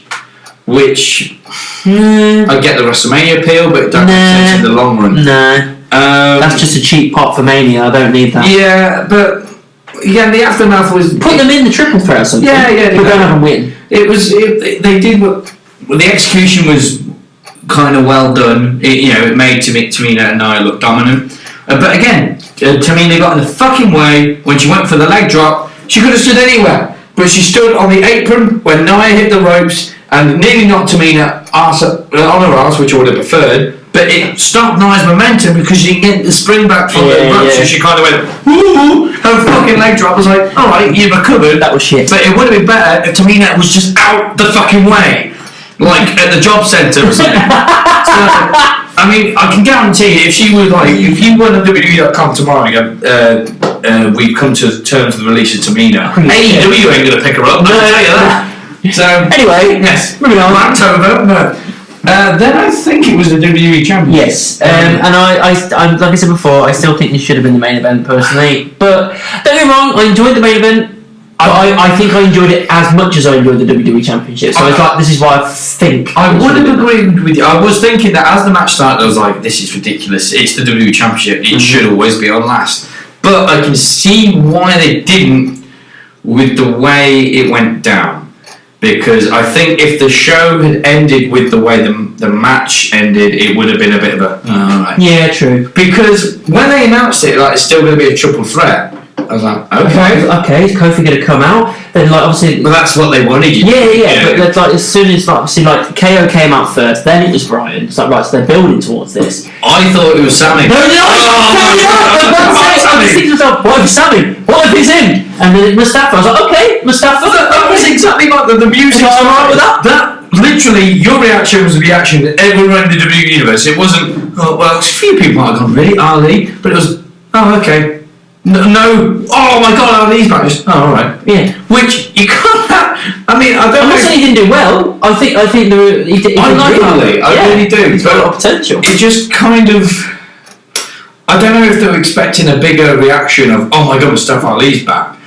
which I get the WrestleMania appeal, but it don't make sense in the long run. No. That's just a cheap pop for Mania. I don't need that. Yeah, but again, the aftermath was put them in the triple threat or something. Yeah, but don't have them win. It was they did what the execution was kind of well done. It made Tamina and Nia look dominant. But again, Tamina got in the fucking way when she went for the leg drop. She could have stood anywhere, but she stood on the apron when Nia hit the ropes and nearly knocked Tamina on her arse, which I would have preferred. But it stopped Nia's momentum because she didn't get the spring back from the ropes, so she kind of went, ooh, her fucking leg drop. I was like, alright, you've recovered. That was shit. But it would have been better if Tamina was just out the fucking way, like at the job centre or something. So, I mean, I can guarantee if she was like, if you went on WWE.com tomorrow and go, we've come to terms with the release of Tamina, AEW ain't going to pick her up, I can tell you that. So, anyway, yes, moving on. Rant over, no. Then I think it was the WWE Championship. Yes, and I, like I said before, I still think this should have been the main event personally. But don't get me wrong, I enjoyed the main event. I think I enjoyed it as much as I enjoyed the WWE Championship. So it's like, this is why I think I would have agreed with you. I was thinking that as the match started, I was like, this is ridiculous. It's the WWE Championship. It should always be on last. But I can see why they didn't with the way it went down. Because I think if the show had ended with the way the match ended, it would have been a bit of a... alright. Yeah, true. Because when they announced it, like, it's still going to be a triple threat, I was like, okay. Is Kofi going to come out? Then, like, obviously... Well, that's what they wanted you to do. Yeah. But, like, as soon as, like, obviously, like, KO came out first, then it was Bryan. It's like, right, so they're building towards this. I thought it was Sammy. No! I was thinking to myself, what if it's Sammy? What if it's him? And then Mustafa. I was like, okay, Mustafa. That was exactly like the music. Alright with that? That literally, your reaction was a reaction that everyone in the WWE universe. It wasn't. Oh, well, a few people might have gone really Ali, but it was. Oh, okay. No. Oh my God, Ali's back. Just, all right. Yeah. Which you can't. I mean, I don't. I'm not saying he didn't do well. I think he did. I like Ali. I really do. He's got a lot of potential. It just kind of. I don't know if they were expecting a bigger reaction of, oh my God, Mustafa Ali's back.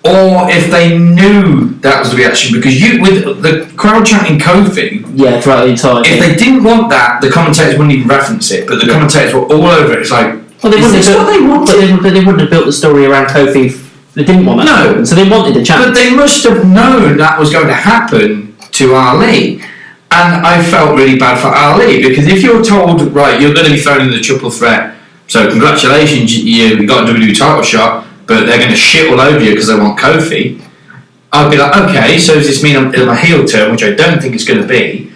Or if they knew that was the reaction, because with the crowd chanting Kofi, throughout the entire if they didn't want that, the commentators wouldn't even reference it, but the commentators were all over it. It's like, well, they wouldn't but they wouldn't have built the story around Kofi if they didn't want that to happen, so they wanted the chance. But they must have known that was going to happen to Ali, and I felt really bad for Ali, because if you're told, right, you're going to be thrown in the triple threat, so congratulations, you got a WWE title shot, but they're going to shit all over you because they want Kofi. I'd be like, okay, so does this mean I'm in my heel turn, which I don't think it's going to be?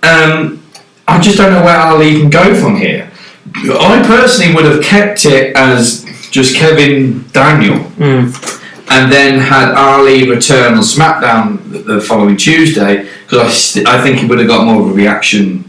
I just don't know where Ali can go from here. I personally would have kept it as just Kevin Daniel, and then had Ali return on SmackDown the following Tuesday, because I think he would have got more of a reaction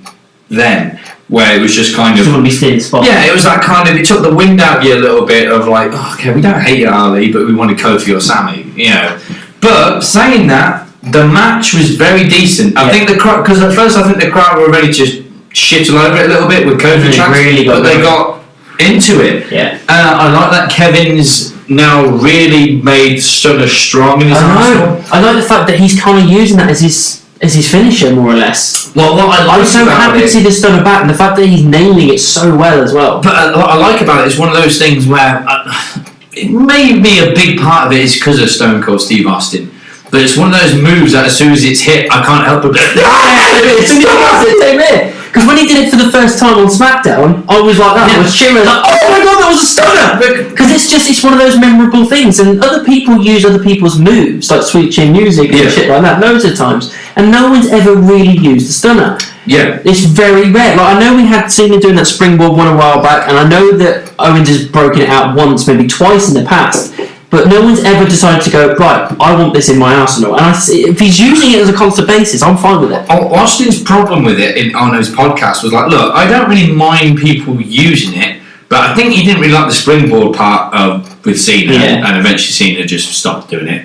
then. Where it was just kind of... Yeah, it was that kind of... It took the wind out of you a little bit of like, oh, okay, we don't hate you, Ali, but we wanted Kofi or Sammy, you know. But saying that, the match was very decent. I think the crowd... Because at first I think the crowd were ready to shit all over it a little bit with Kofi chanting, but they got into it. Yeah. I like that Kevin's now really made Stunner strong in his arsenal. I like the fact that he's kind of using that as his finisher, more or less. Well, what I like I'm so happy to see this Stunner back, and the fact that he's nailing it so well as well. But what I like about it is one of those things where it may be a big part of it is because of Stone Cold Steve Austin, but it's one of those moves that as soon as it's hit, I can't help but same here. Because when he did it for the first time on SmackDown, I was like that. I was cheering. I was like, oh my God, that was a Stunner! Because it's one of those memorable things, and other people use other people's moves, like Sweet Chin Music and shit like that, loads of times, and no one's ever really used the Stunner. Yeah. It's very rare. Like, I know we had seen him doing that springboard one a while back, and I know that Owens has broken it out once, maybe twice in the past, but no one's ever decided to go, right, I want this in my arsenal. And if he's using it as a constant basis, I'm fine with it. Austin's problem with it on his podcast was like, look, I don't really mind people using it, but I think he didn't really like the springboard part with Cena, and eventually Cena just stopped doing it.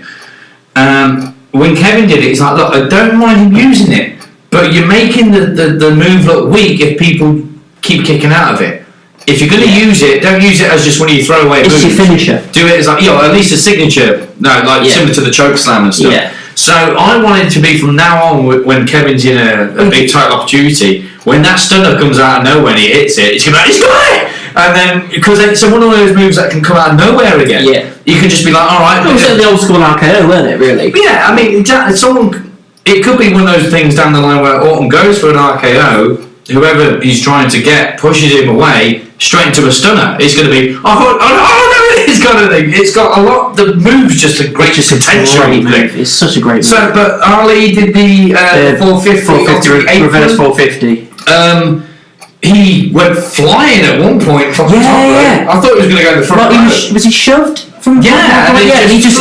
When Kevin did it, he's like, look, I don't mind him using it, but you're making the move look weak if people keep kicking out of it. If you're going to use it, don't use it as just one of your throwaway moves. It's your finisher. Do it as like, at least a signature. No, similar to the choke slam and stuff. Yeah. So I want it to be from now on, when Kevin's in a big title opportunity, when that stunner comes out of nowhere and he hits it, it's going to be like, he's got it! And then, because it's one of those moves that can come out of nowhere again. Yeah. You can just be like, all right. It was the old school RKO, weren't it, really? Yeah, I mean, it could be one of those things down the line where Orton goes for an RKO, whoever he's trying to get pushes him away, straight into a stunner. It's going to be, it's got a lot, the move's just a great potential thing. It's such a great move. So, but Ali did the 450 reverse 450. He went flying at one point from the top rope. I thought he was going to go to the front row. Was he shoved from the top rope? Yeah, he just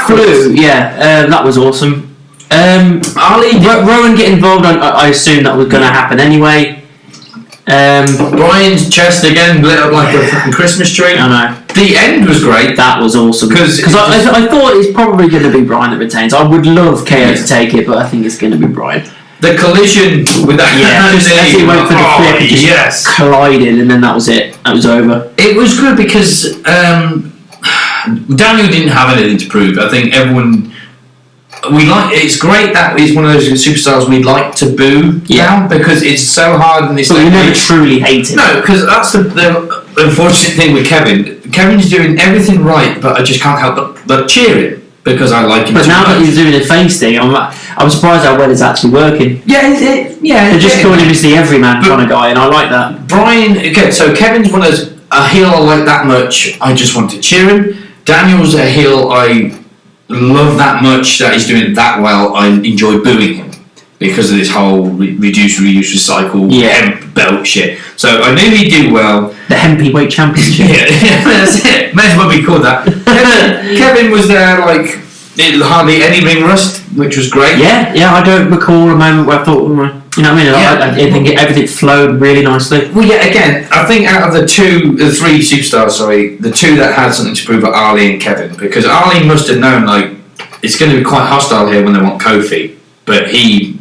flew. Yeah, that was awesome. Ali, Rowan get involved. I assume that was going to happen anyway. Brian's chest again lit up like a fucking Christmas tree. I know. The end was great. That was awesome. Because I thought it's probably going to be Brian that retains. I would love KO to take it, but I think it's going to be Brian. The collision with that as he went for the flip, he just collided, and then that was it. That was over. It was good because Daniel didn't have anything to prove. I think everyone. It's great that he's one of those superstars we'd like to boo down, because it's so hard in this. But we never truly hate him. No, because that's the unfortunate thing with Kevin. Kevin's doing everything right, but I just can't help but cheer him because I like him. But now that he's doing a face thing, I'm surprised how well it's actually working. Yeah. They're just calling him as the everyman kind of guy, and I like that. Brian, okay, so Kevin's one of those, a heel I like that much, I just want to cheer him. Daniel's a heel I love that much that he's doing it that well. I enjoy booing him because of this whole reduce, reuse, recycle hemp belt shit. So I knew he'd do well. The Heavyweight Championship. Yeah, that's it. May as well be called that. Kevin was there like hardly any ring rust, which was great. Yeah. I don't recall a moment where I thought, you know what I mean? I think everything flowed really nicely. Well, yeah. Again, I think out of the three superstars, the two that had something to prove are Ali and Kevin, because Ali must have known like it's going to be quite hostile here when they want Kofi, but he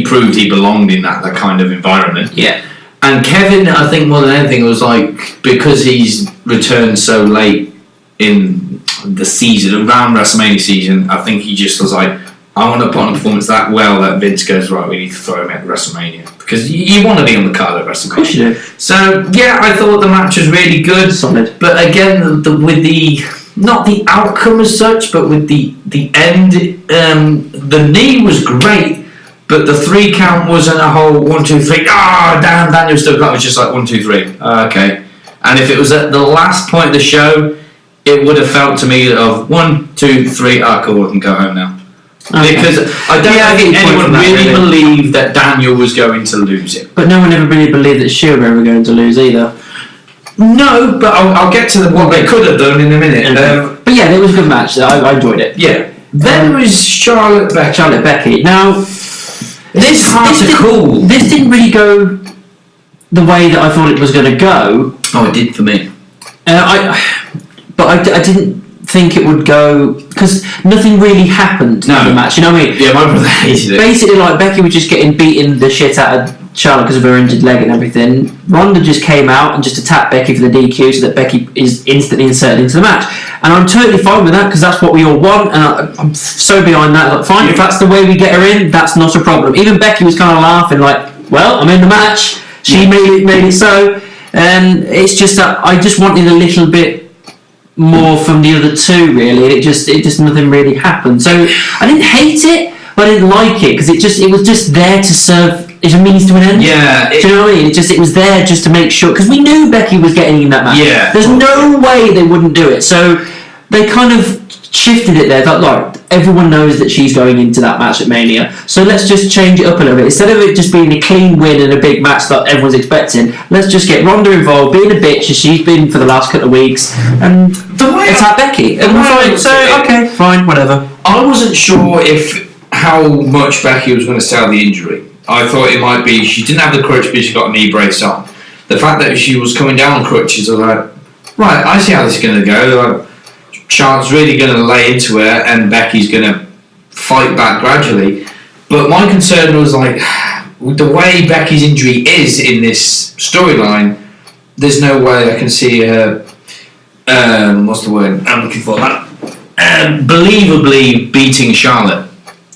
proved he belonged in that kind of environment. Yeah. And Kevin, I think more than anything, was like, because he's returned so late in the season, around WrestleMania season, I think he just was like, I want to put on a performance that well that Vince goes, right, we need to throw him at WrestleMania. Because you want to be on the card at WrestleMania. Of course you do. So, yeah, I thought the match was really good. Solid. But again, with the, not the outcome as such, but with the end, the knee was great. But the 3 count wasn't a whole 1, 2, 3. Damn, Daniel still got it. It was just like 1, 2, 3. Okay. And if it was at the last point of the show, it would have felt to me of 1, 2, 3. Cool, I can go home now. Okay. Because I don't think anyone really believed that Daniel was going to lose it. But no one ever really believed that Shield were ever going to lose either. No, but I'll get to what they could have done in a minute. Okay. But yeah, it was a good match. I enjoyed it. Yeah. Then was Charlotte Becky. Now. This didn't really go the way that I thought it was going to go. Oh, it did for me. But I didn't think it would go because nothing really happened in the match. You know what I mean? Yeah, my brother hated it. Basically, like Becky was just getting beaten the shit out of Charlotte because of her injured leg and everything. Ronda just came out and just attacked Becky for the DQ so that Becky is instantly inserted into the match. And I'm totally fine with that because that's what we all want, and I'm so behind that. Like, fine, if that's the way we get her in, that's not a problem. Even Becky was kind of laughing, like, well, I'm in the match. She made it so. And it's just that I just wanted a little bit more from the other two, really. It just nothing really happened. So I didn't hate it, but I didn't like it because it was just there to serve as a means to an end. Yeah. Do you know what I mean? It was there just to make sure, because we knew Becky was getting in that match. Yeah. There's no way they wouldn't do it. So they kind of shifted it there. That like everyone knows that she's going into that match at Mania. So let's just change it up a little bit. Instead of it just being a clean win and a big match that everyone's expecting, let's just get Ronda involved, being a bitch as she's been for the last couple of weeks, and attack Becky. And okay, fine, whatever. I wasn't sure how much Becky was going to sell the injury. I thought it might be she didn't have the crutch because she got a knee brace on. The fact that she was coming down on crutches, I was like, right, I see how this is going to go. Like, Charlotte's really going to lay into her and Becky's going to fight back gradually. But my concern was like, the way Becky's injury is in this storyline, there's no way I can see her. What's the word I'm looking for? Believably beating Charlotte,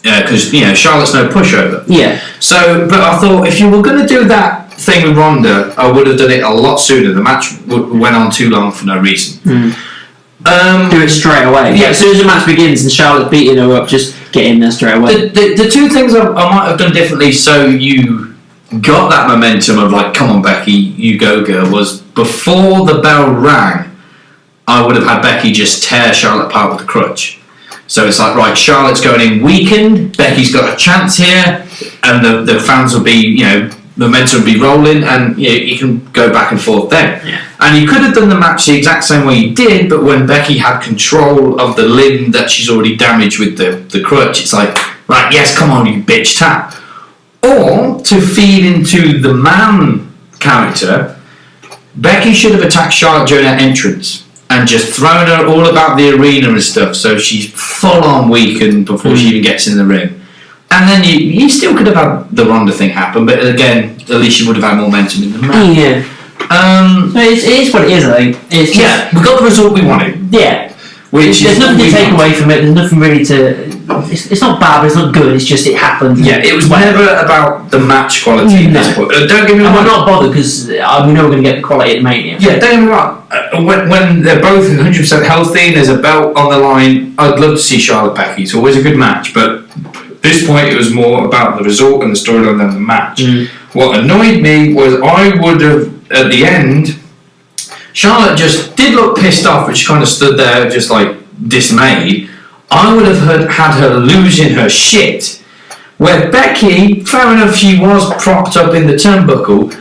because Charlotte's no pushover. Yeah. So, but I thought if you were going to do that thing with Ronda, I would have done it a lot sooner. The match went on too long for no reason. Do it straight away. Yeah. As soon as the match begins and Charlotte's beating her up, just get in there straight away. The two things I might have done differently, so you got that momentum of like, come on Becky, you go girl, was before the bell rang, I would have had Becky just tear Charlotte apart with a crutch. So it's like, right, Charlotte's going in weakened, Becky's got a chance here, and the fans will be, momentum will be rolling, and you can go back and forth then. Yeah. And you could have done the match the exact same way you did, but when Becky had control of the limb that she's already damaged with the crutch, it's like, right, yes, come on, you bitch, tap. Or, to feed into the man character, Becky should have attacked Charlotte during her entrance and just thrown her all about the arena and stuff, so she's full on weakened before she even gets in the ring. And then you still could have had the Ronda thing happen, but again, at least you would have had momentum in the match. Yeah. It is what it is, I think. It's just, we got the result we wanted. Yeah. There's nothing to take away from it. There's nothing really to. It's not bad, but it's not good. It's just it happened. Yeah, it was never about the match quality at this point. Don't get me wrong. I'm not bothered because we know we're going to get the quality at Mania. Yeah, don't get me wrong. When they're both 100% healthy and there's a belt on the line, I'd love to see Charlotte Becky. It's always a good match, but at this point it was more about the result and the storyline than the match. What annoyed me was I would have, at the end, Charlotte just did look pissed off, but she kind of stood there just like dismayed. I would have had her losing her shit. Where Becky, fair enough, she was propped up in the turnbuckle,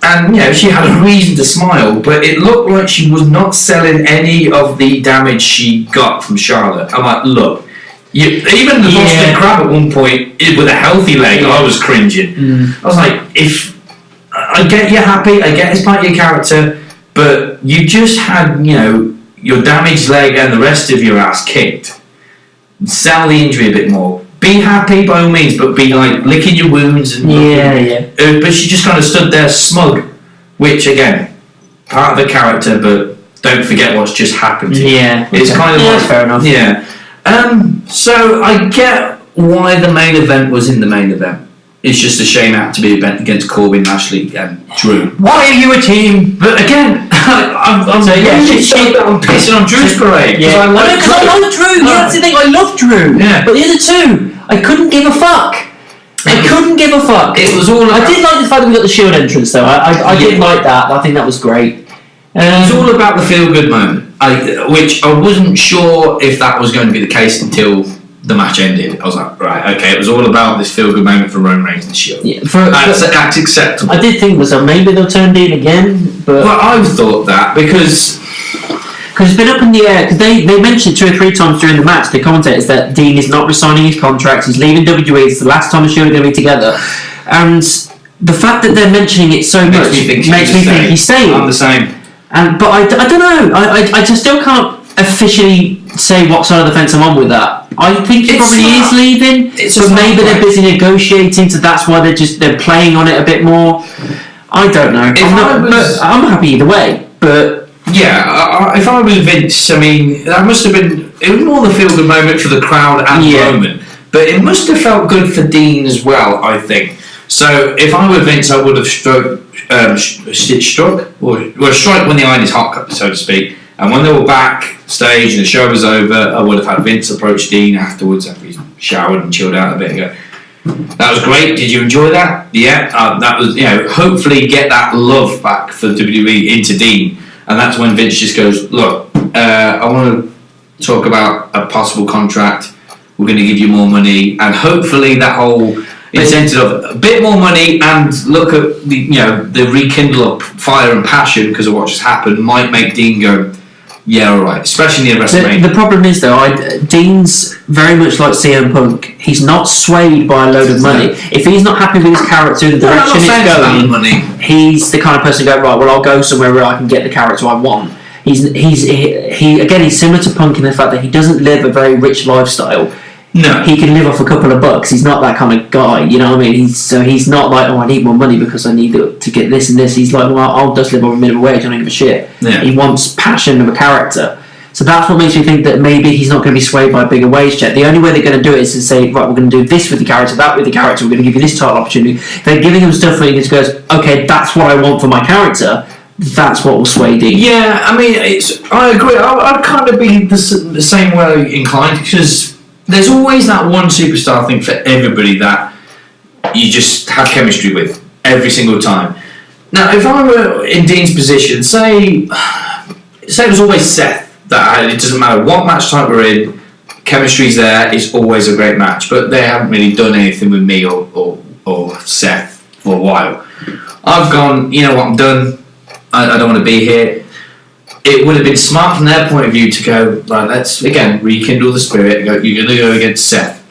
and she had a reason to smile, but it looked like she was not selling any of the damage she got from Charlotte. I'm like, look, even the Boston Crab at one point with a healthy leg, I was cringing. I was like, if I get you're happy, I get it's part of your character, but you just had, your damaged leg and the rest of your ass kicked. Sell the injury a bit more. Be happy by all means, but be like licking your wounds and but she just kind of stood there smug, which again, part of the character, but don't forget what's just happened to you. Yeah, it's kind of like, fair enough. Yeah. So I get why the main event was in the main event. It's just a shame it had to be an event against Corbin, Lashley, and Drew. Why are you a team? But again, I'm pissing on Drew's parade. Yeah. I like Drew. That's the thing. I love Drew. Yeah. But the other two, I couldn't give a fuck. I couldn't give a fuck. It was all about, I did like the fact that we got the Shield entrance, though. I did like that. I think that was great. It was all about the feel-good moment, which I wasn't sure if that was going to be the case until the match ended. I was like, right, okay, it was all about this feel-good moment for Roman Reigns and the Shield. Yeah, that's acceptable. I did think maybe they'll turn Dean again, but... Well, I thought that, because it's been up in the air, because they mentioned 2 or 3 times during the match, the commentators, that Dean is not resigning his contract, he's leaving WWE, it's the last time the Shield are going to be together, and the fact that they're mentioning it so much makes me think he's staying. I'm the same. But I don't know. I just still can't officially say what side of the fence I'm on with that. I think he probably is leaving, but maybe they're busy negotiating, so that's why they're playing on it a bit more. I don't know. I'm happy either way. But yeah, if I was Vince, I mean, that must have been. It was more the feel-good moment for the crowd and Roman, but it must have felt good for Dean as well. I think. So if I were Vince, I would have struck when the iron is hot, so to speak. And when they were backstage and the show was over, I would have had Vince approach Dean afterwards after he's showered and chilled out a bit and go, that was great, did you enjoy that? Yeah, that was, hopefully get that love back for WWE into Dean. And that's when Vince just goes, look, I want to talk about a possible contract, we're going to give you more money, and hopefully that whole incentive of a bit more money and look at the rekindle of fire and passion because of what just happened might make Dean go, yeah, alright, especially in Wrestlemania. The problem is though, Dean's very much like CM Punk. He's not swayed by a load of money. If he's not happy with his character, the direction it's going, he's the kind of person to go, right, well, I'll go somewhere where I can get the character I want. He's similar to Punk in the fact that he doesn't live a very rich lifestyle. No. He can live off a couple of bucks. He's not that kind of guy, you know what I mean? He's not like, I need more money because I need to get this and this. He's like, well, I'll just live on minimum wage, I don't give a shit. Yeah. He wants passion of a character. So that's what makes me think that maybe he's not going to be swayed by a bigger wage check. The only way they're going to do it is to say, right, we're going to do this with the character, that with the character, we're going to give you this title opportunity. They're giving him stuff where he just goes, okay, that's what I want for my character. That's what will sway Dean. Yeah, I mean, I agree. I'd kind of be the same way inclined, because there's always that one superstar, I think, for everybody that you just have chemistry with every single time. Now, if I were in Dean's position, say it was always Seth, that it doesn't matter what match type we're in, chemistry's there, it's always a great match, but they haven't really done anything with me or Seth for a while. I've gone, you know what, I'm done, I don't want to be here. It would have been smart from their point of view to go, right, let's again rekindle the spirit. You're going to go against Seth.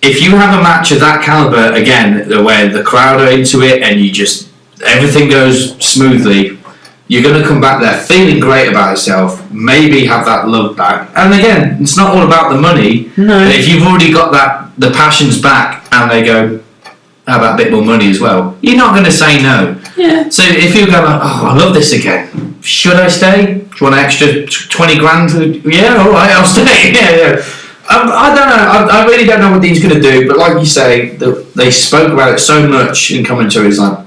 If you have a match of that caliber again, where the crowd are into it and everything goes smoothly, you're going to come back there feeling great about yourself. Maybe have that love back. And again, it's not all about the money. No. If you've already got the passions back, and they go, how about a bit more money as well? You're not going to say no. Yeah. So if you go like, oh, I love this again. Should I stay? Do you want an extra 20 grand? Yeah, all right, I'll stay. Yeah. I don't know. I really don't know what Dean's going to do. But like you say, they spoke about it so much in commentary. It's like,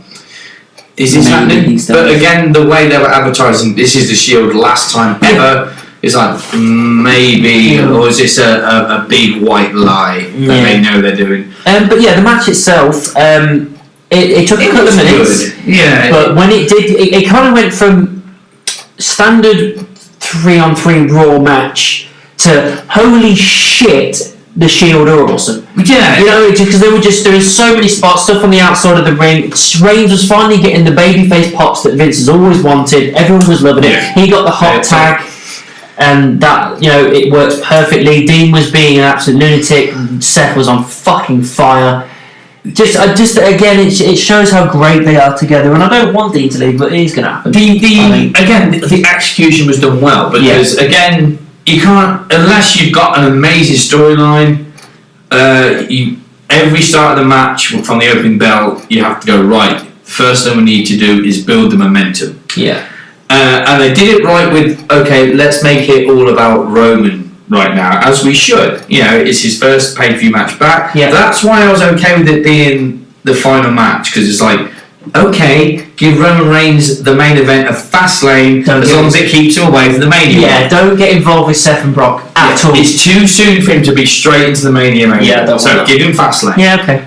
is this happening? But again, the way they were advertising, this is the Shield last time ever. It's like, maybe, or is this a big white lie that they know they're doing? But yeah, the match itself, it took a couple of minutes. Good. Yeah. But when it did, it kind of went from standard 3-on-3 Raw match to holy shit, the Shield are awesome. Yeah. You know, because they were just doing so many spots, stuff on the outside of the ring. Reigns was finally getting the babyface pops that Vince has always wanted. Everyone was loving it. Yeah. He got the hot tag. And that, you know, it worked perfectly. Dean was being an absolute lunatic. Seth was on fucking fire. Just again, it shows how great they are together. And I don't want Dean to leave, but it is going to happen. The execution was done well, because again, you can't, unless you've got an amazing storyline. Every start of the match from the opening bell, you have to go right. First thing we need to do is build the momentum. Yeah. And they did it right with, okay, let's make it all about Roman right now, as we should. You know, it's his first pay-per-view match back. Yeah. That's why I was okay with it being the final match, because it's like, okay, give Roman Reigns the main event of Fastlane as long as it keeps him away from the Mania. Yeah, don't get involved with Seth and Brock at all. It's too soon for him to be straight into the Mania. Yeah, so give him Fastlane. Yeah, okay.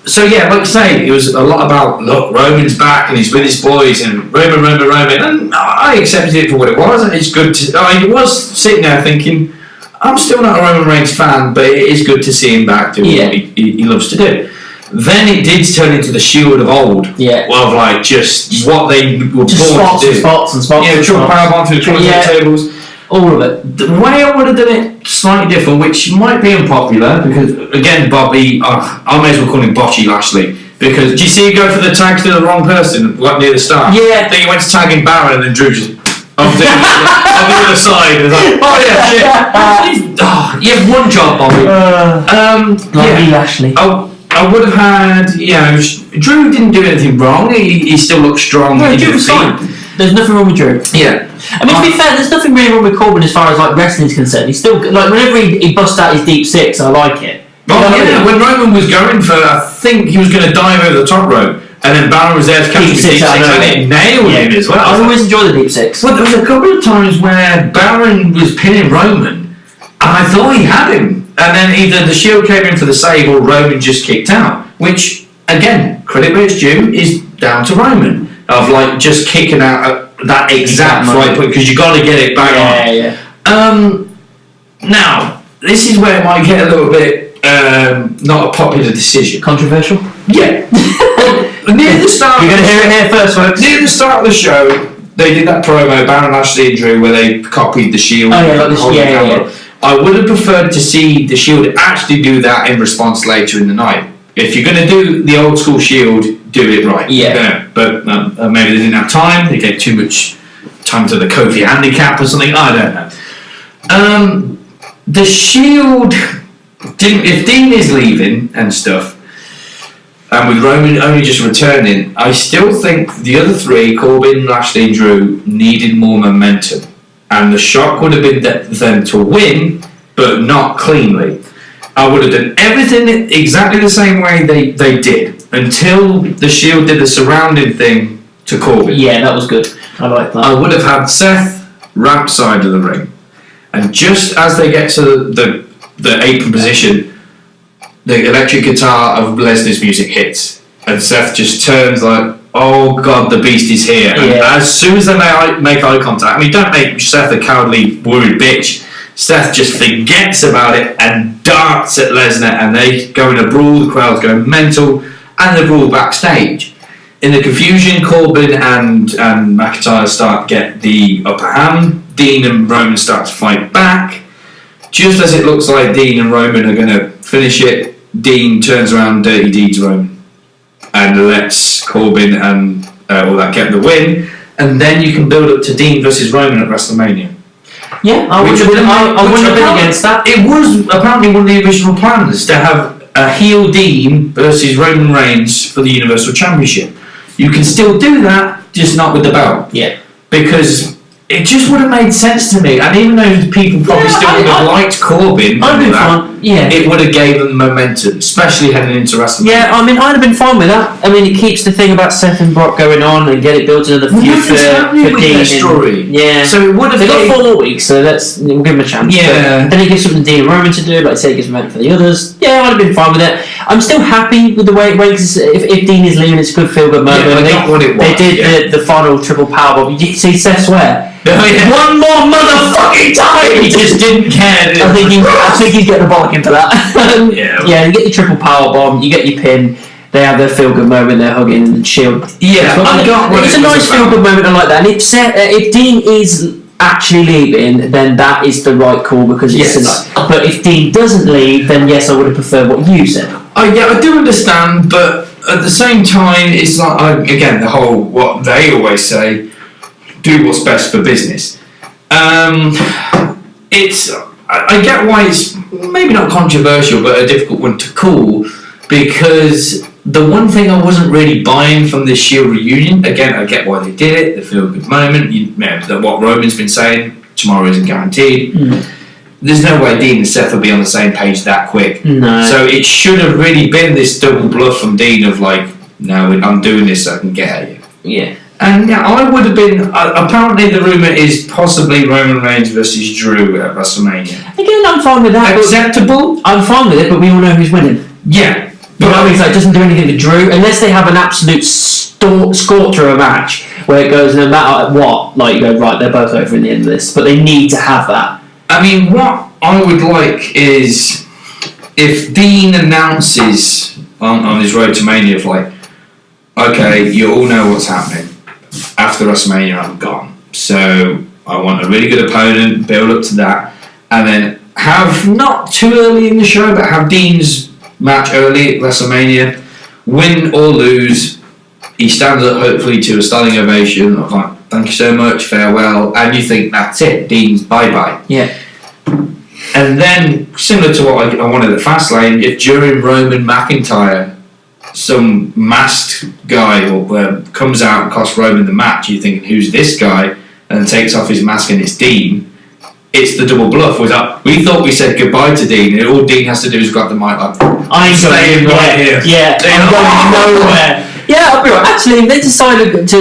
So yeah, like I say, it was a lot about, look, Roman's back and he's with his boys and Roman, and I accepted it for what it was, and it's good to. I was sitting there thinking, I'm still not a Roman Reigns fan, but it is good to see him back doing what he loves to do. Then it did turn into the Shield of old, of like just what they were just born to do. Spots. Yeah, triple powerbomb through the tables. All of it. The way I would have done it slightly different, which might be unpopular, because again, Bobby, I may as well call him Botchy Lashley, because do you see you go for the tag to the wrong person right near the start? Yeah. Then you went to tag in Baron and then Drew just on the other side. It was like, oh yeah, shit. You have one job, Bobby. Lashley. I would have had, Drew didn't do anything wrong. He still looked strong. No, Drew was fine. There's nothing wrong with Drew. Yeah. I mean, to be fair, there's nothing really wrong with Corbin as far as like wrestling is concerned. He's still like whenever he busts out his deep six, I like it. When Roman was going for, I think he was going to dive over the top rope, and then Baron was there to catch the deep six, and it nailed him as well. I always enjoy the deep six. Well, there was a couple of times where Baron was pinning Roman, and I thought he had him, and then either the Shield came in for the save or Roman just kicked out. Which, again, credit where it's due, is down to Roman of like just kicking out at that exact right point, because you got to get it back on. Now, this is where it might get a little bit not a popular decision. Controversial? Yeah. Near the start, you're going to hear it here first, folks. Near the start of the show, they did that promo, Baron Ashley and Drew, where they copied the Shield. I would have preferred to see the Shield actually do that in response later in the night. If you're going to do the old school Shield, do it right. Yeah. But maybe they didn't have time. They gave too much time to the Kofi handicap or something. I don't know. the Shield didn't. If Dean is leaving and stuff, and with Roman only just returning, I still think the other three, Corbin, Lashley, and Drew, needed more momentum, and the shock would have been them to win, but not cleanly. I would have done everything exactly the same way they did until the Shield did the surrounding thing to Corbin. Yeah, that was good. I like that. I would have had Seth ramp side of the ring, and just as they get to the apron position, the electric guitar of Lesnar's music hits, and Seth just turns like, "Oh God, the Beast is here!" And as soon as they make eye contact, I mean, don't make Seth a cowardly, worried bitch. Seth just forgets about it and darts at Lesnar, and they go in a brawl. The crowd's going mental, and they brawl backstage. In the confusion, Corbin and McIntyre start to get the upper hand. Dean and Roman start to fight back. Just as it looks like Dean and Roman are going to finish it, Dean turns around, dirty deeds Roman, and lets Corbin and all that get the win. And then you can build up to Dean versus Roman at WrestleMania. Yeah, I wouldn't have been against that. It was apparently one of the original plans to have a heel Dean versus Roman Reigns for the Universal Championship. You can still do that, just not with the belt. Yeah. Because it just would have made sense to me. And even though people probably still would have liked Corbin, it would have gave them momentum, especially heading into WrestleMania. Yeah, I mean, I'd have been fine with that. I mean, it keeps the thing about Seth and Brock going on and get it built into the future for Dean. Story. Yeah. So it would have. They've got 4 weeks, so we'll give them a chance. Yeah. But then it gives something Dean and Roman to do, like I say, it gives momentum for the others. Yeah, I'd have been fine with it. I'm still happy with the way it went, because if Dean is leaving, it's a good feel-good moment. They did the final triple powerbomb. You see Seth swear. One more motherfucking time! He just didn't care. I think he's getting a bollocking for that. Yeah, you get your triple power bomb, you get your pin. They have their feel good moment. They're hugging and Shield. Yeah, it's a nice feel good moment. I like that. And if Dean is actually leaving, then that is the right call, because it's nice. But if Dean doesn't leave, then yes, I would have preferred what you said. I do understand, but at the same time, it's like again the whole what they always say. Do what's best for business. I get why it's maybe not controversial, but a difficult one to call, because the one thing I wasn't really buying from this Shield reunion, again, I get why they did it, the feel-good moment, what Roman's been saying, tomorrow isn't guaranteed. There's no way Dean and Seth will be on the same page that quick. No. So it should have really been this double bluff from Dean of like, no, I'm doing this so I can get at you. Yeah. And I would have been. Apparently, the rumor is possibly Roman Reigns versus Drew at WrestleMania. Again, I'm fine with that. Acceptable? I'm fine with it, but we all know who's winning. Yeah. But I mean, it doesn't do anything to Drew unless they have an absolute scorcher of a match where it goes no matter what. Like you go, right, they're both over in the end of this, but they need to have that. I mean, what I would like is if Dean announces on his road to Mania, of like, okay, you all know what's happening. After WrestleMania, I'm gone. So I want a really good opponent, build up to that, and then have, not too early in the show, but have Dean's match early at WrestleMania, win or lose. He stands up hopefully to a standing ovation, of like, thank you so much, farewell, and you think that's it, Dean's bye-bye. Yeah. And then, similar to what I wanted at Fastlane, if during Roman McIntyre, some masked guy comes out and costs Roman the match, you're thinking, who's this guy? And takes off his mask and it's Dean. It's the double bluff. We thought we said goodbye to Dean, and all Dean has to do is grab the mic like, I'm staying right here. Yeah, I'm going nowhere. Yeah, I'll be right. Actually, if they decided to,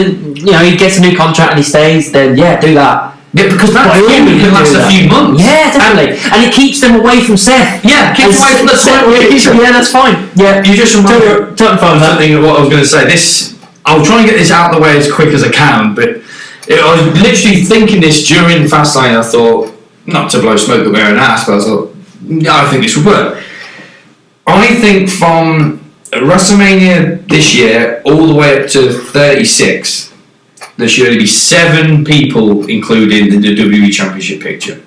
he gets a new contract and he stays, then yeah, do that. Yeah, because that feud can last a few months. Yeah, definitely. And it keeps them away from Seth. Yeah, keeps away from the title picture. Yeah, that's fine. Yeah, you just remember something of what I was going to say. I'll try and get this out of the way as quick as I can, but I was literally thinking this during Fastlane. I thought, not to blow smoke up their own ass, but I thought, I think this would work. I think from WrestleMania this year all the way up to 36, there should only be 7 people included in the WWE Championship picture.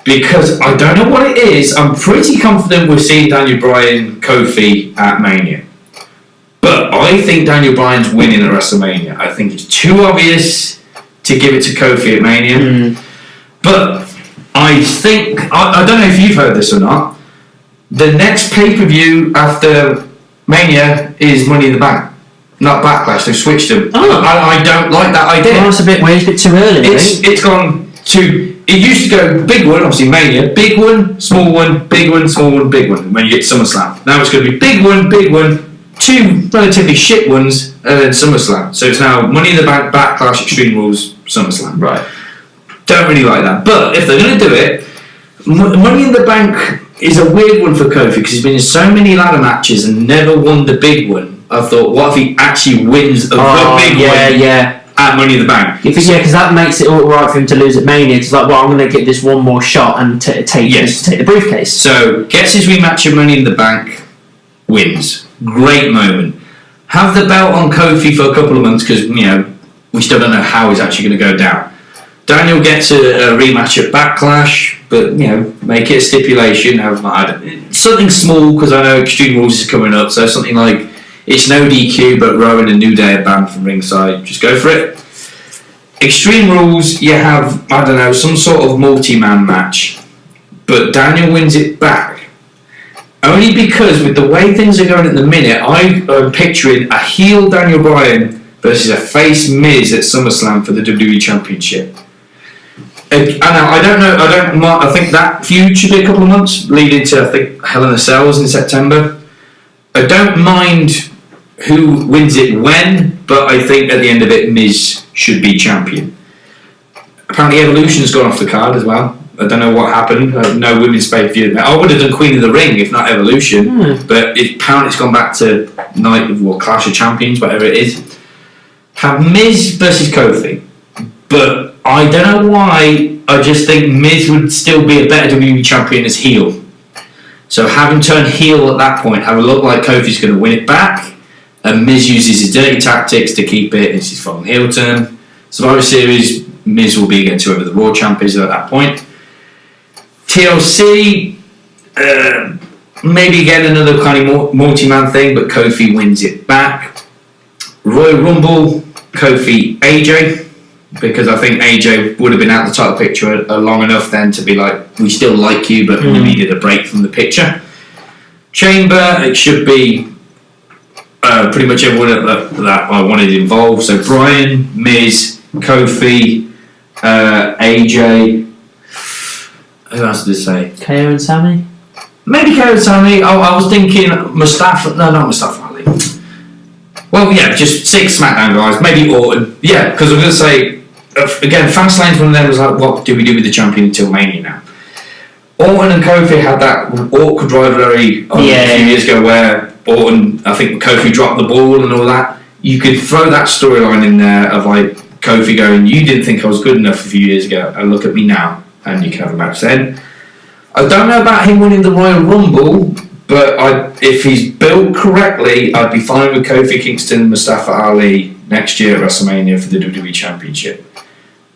Because I don't know what it is, I'm pretty confident we're seeing Daniel Bryan, Kofi at Mania. But I think Daniel Bryan's winning at WrestleMania. I think it's too obvious to give it to Kofi at Mania. But I I think I don't know if you've heard this or not. The next pay-per-view after Mania is Money in the Bank, not Backlash. They've switched them. I don't like that idea. Well, it's a bit weird. It's a bit too early. It's gone to. It used to go big one, obviously Mania, big one, small one, big one, small one, big one. When you get SummerSlam, now it's going to be big one, 2 relatively shit ones, and then SummerSlam. So it's now Money in the Bank, Backlash, Extreme Rules, SummerSlam. Right. Don't really like that. But if they're going to do it, Money in the Bank is a weird one for Kofi because he's been in so many ladder matches and never won the big one. I thought, what if he actually wins the big one at Money in the Bank? Because that makes it all right for him to lose at Mania. It's like, well, I'm going to get this one more shot and take the briefcase. So, gets his rematch at Money in the Bank, wins. Great moment. Have the belt on Kofi for a couple of months because, we still don't know how he's actually going to go down. Daniel gets a rematch at Backlash, but make it a stipulation. Have something small because I know Extreme Rules is coming up, so something like it's no DQ, but Rowan and New Day are banned from ringside. Just go for it. Extreme Rules, you have some sort of multi-man match, but Daniel wins it back. Only because with the way things are going at the minute, I'm picturing a heel Daniel Bryan versus a face Miz at SummerSlam for the WWE Championship. I don't know. I think that feud should be a couple of months, leading to Hell in a Cells in September. I don't mind who wins it when, but I think at the end of it, Miz should be champion. Apparently, Evolution's gone off the card as well. I don't know what happened. No women's pay-per-view. I would have done Queen of the Ring if not Evolution, but apparently it's gone back to Clash of Champions, whatever it is. Have Miz versus Kofi, but I don't know why. I just think Miz would still be a better WWE champion as heel. So have him turn heel at that point. Have it look like Kofi's going to win it back, and Miz uses his dirty tactics to keep it. It's his fucking heel turn. Survivor Series, Miz will be against whoever the Raw champ is at that point. TLC, maybe again another kind of multi-man thing, but Kofi wins it back. Royal Rumble, Kofi, AJ, because I think AJ would have been out of the title picture long enough then to be like, we still like you, but we needed a break from the picture. Chamber, it should be pretty much everyone that I wanted involved. So Bryan, Miz, Kofi, AJ. Who else did I say? KO and Sami? Maybe KO and Sami. I was thinking Mustafa. No, not Mustafa Ali. Well, yeah, just 6 SmackDown guys. Maybe Orton. Yeah, because I was going to say, again, Fastlane's one of them was like, what do we do with the champion until Mania now? Orton and Kofi had that awkward rivalry a few years ago where Orton, I think Kofi dropped the ball and all that. You could throw that storyline in there of like Kofi going, you didn't think I was good enough a few years ago, and look at me now. And you can have a match then. I don't know about him winning the Royal Rumble, but if he's built correctly, I'd be fine with Kofi Kingston and Mustafa Ali next year at WrestleMania for the WWE Championship.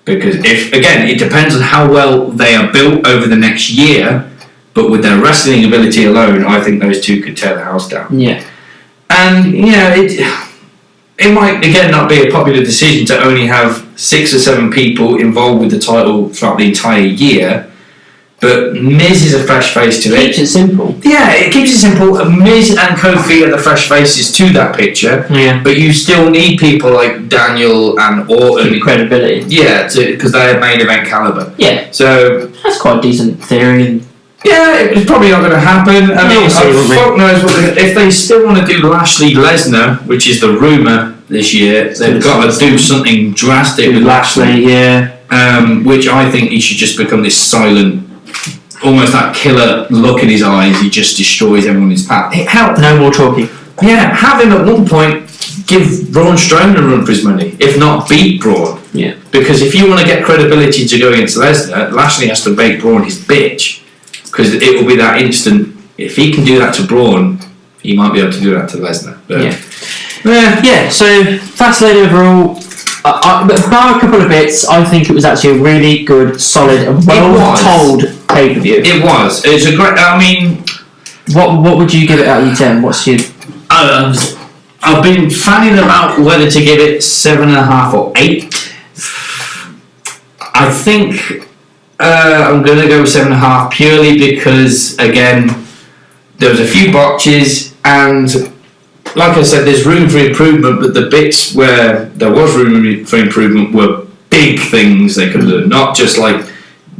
Because it depends on how well they are built over the next year, but with their wrestling ability alone, I think those two could tear the house down. Yeah. And, it might, again, not be a popular decision to only have 6 or 7 people involved with the title throughout the entire year, but Miz is a fresh face to it. Keeps it simple. Yeah, it keeps it simple. Miz and Kofi are the fresh faces to that picture, but you still need people like Daniel and Orton. Credibility. Yeah, because they're main event caliber. Yeah. So that's quite a decent theory. Yeah, it's probably not going to happen. I mean, fuck knows if they still want to do Lashley Lesnar, which is the rumour this year, they've got to do something drastic with Lashley. Which I think he should just become this silent, almost that killer look in his eyes. He just destroys everyone in his path. Hell, no more talking. Yeah, have him at one point give Braun Strowman a run for his money, if not beat Braun. Yeah. Because if you want to get credibility to go against Lesnar, Lashley has to make Braun his bitch. Because it will be that instant. If he can do that to Braun, he might be able to do that to Lesnar. So Fastlane overall, but bar a couple of bits, I think it was actually a really good, solid, and well-told pay-per-view. It was. It's a great. I mean, what would you give it out of your 10? What's your? I've been fanning about whether to give it 7.5 or 8. I think I'm going to go with 7.5 purely because, again, there was a few botches, and like I said, there's room for improvement, but the bits where there was room for improvement were big things they could have done. Not just like,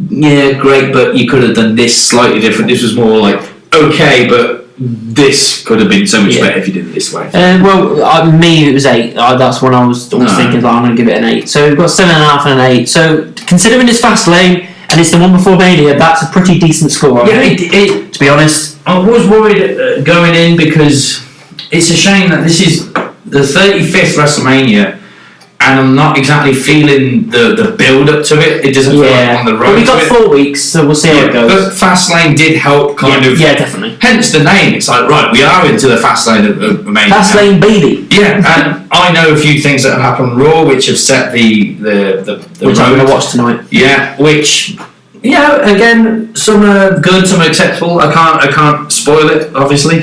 yeah, great, but you could have done this slightly different. This was more like, okay, but this could have been so much better if you did it this way. Me, it was 8. That's when I was thinking, like, I'm going to give it an 8. So we've got 7.5 and an 8. So considering it's Fastlane and it's the one before Mania, that's a pretty decent score. Yeah, to be honest. I was worried going in because it's a shame that this is the 35th WrestleMania, and I'm not exactly feeling the build up to it. It doesn't feel like I'm on the road. But we got 4 weeks, so we'll see how it goes. But Fastlane did help, kind of. Yeah, definitely. Hence the name. It's like, right, we are into the Fastlane of Mania. Fastlane, baby. Yeah, and I know a few things that have happened on Raw which have set the which road. I'm going to watch tonight. Yeah, which. Yeah, again, some are good, some are acceptable. I can't spoil it, obviously.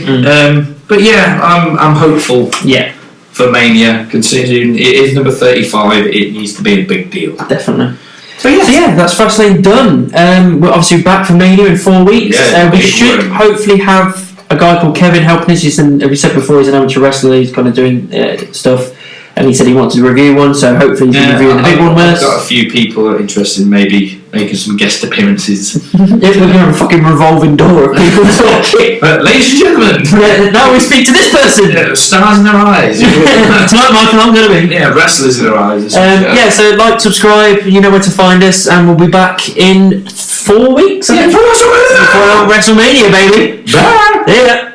But yeah, I'm hopeful. Yeah. For Mania, considering it is number 35, it needs to be a big deal. Definitely. So yeah, that's Fastlane done. We're obviously back for Mania in 4 weeks. We should hopefully have a guy called Kevin helping us. We said before, he's an amateur wrestler. He's kind of doing stuff. And he said he wanted to review one, so hopefully he's reviewing the big one with us. I've got a few people that are interested in maybe making some guest appearances. Yeah, we're going to have a fucking revolving door of people talking. Ladies and gentlemen, now we speak to this person. Yeah, stars in their eyes. Tonight, Michael, I'm going to be. Yeah, wrestlers in their eyes. So like, subscribe, you know where to find us, and we'll be back in 4 weeks. For WrestleMania! For WrestleMania, baby. Bye! Yeah.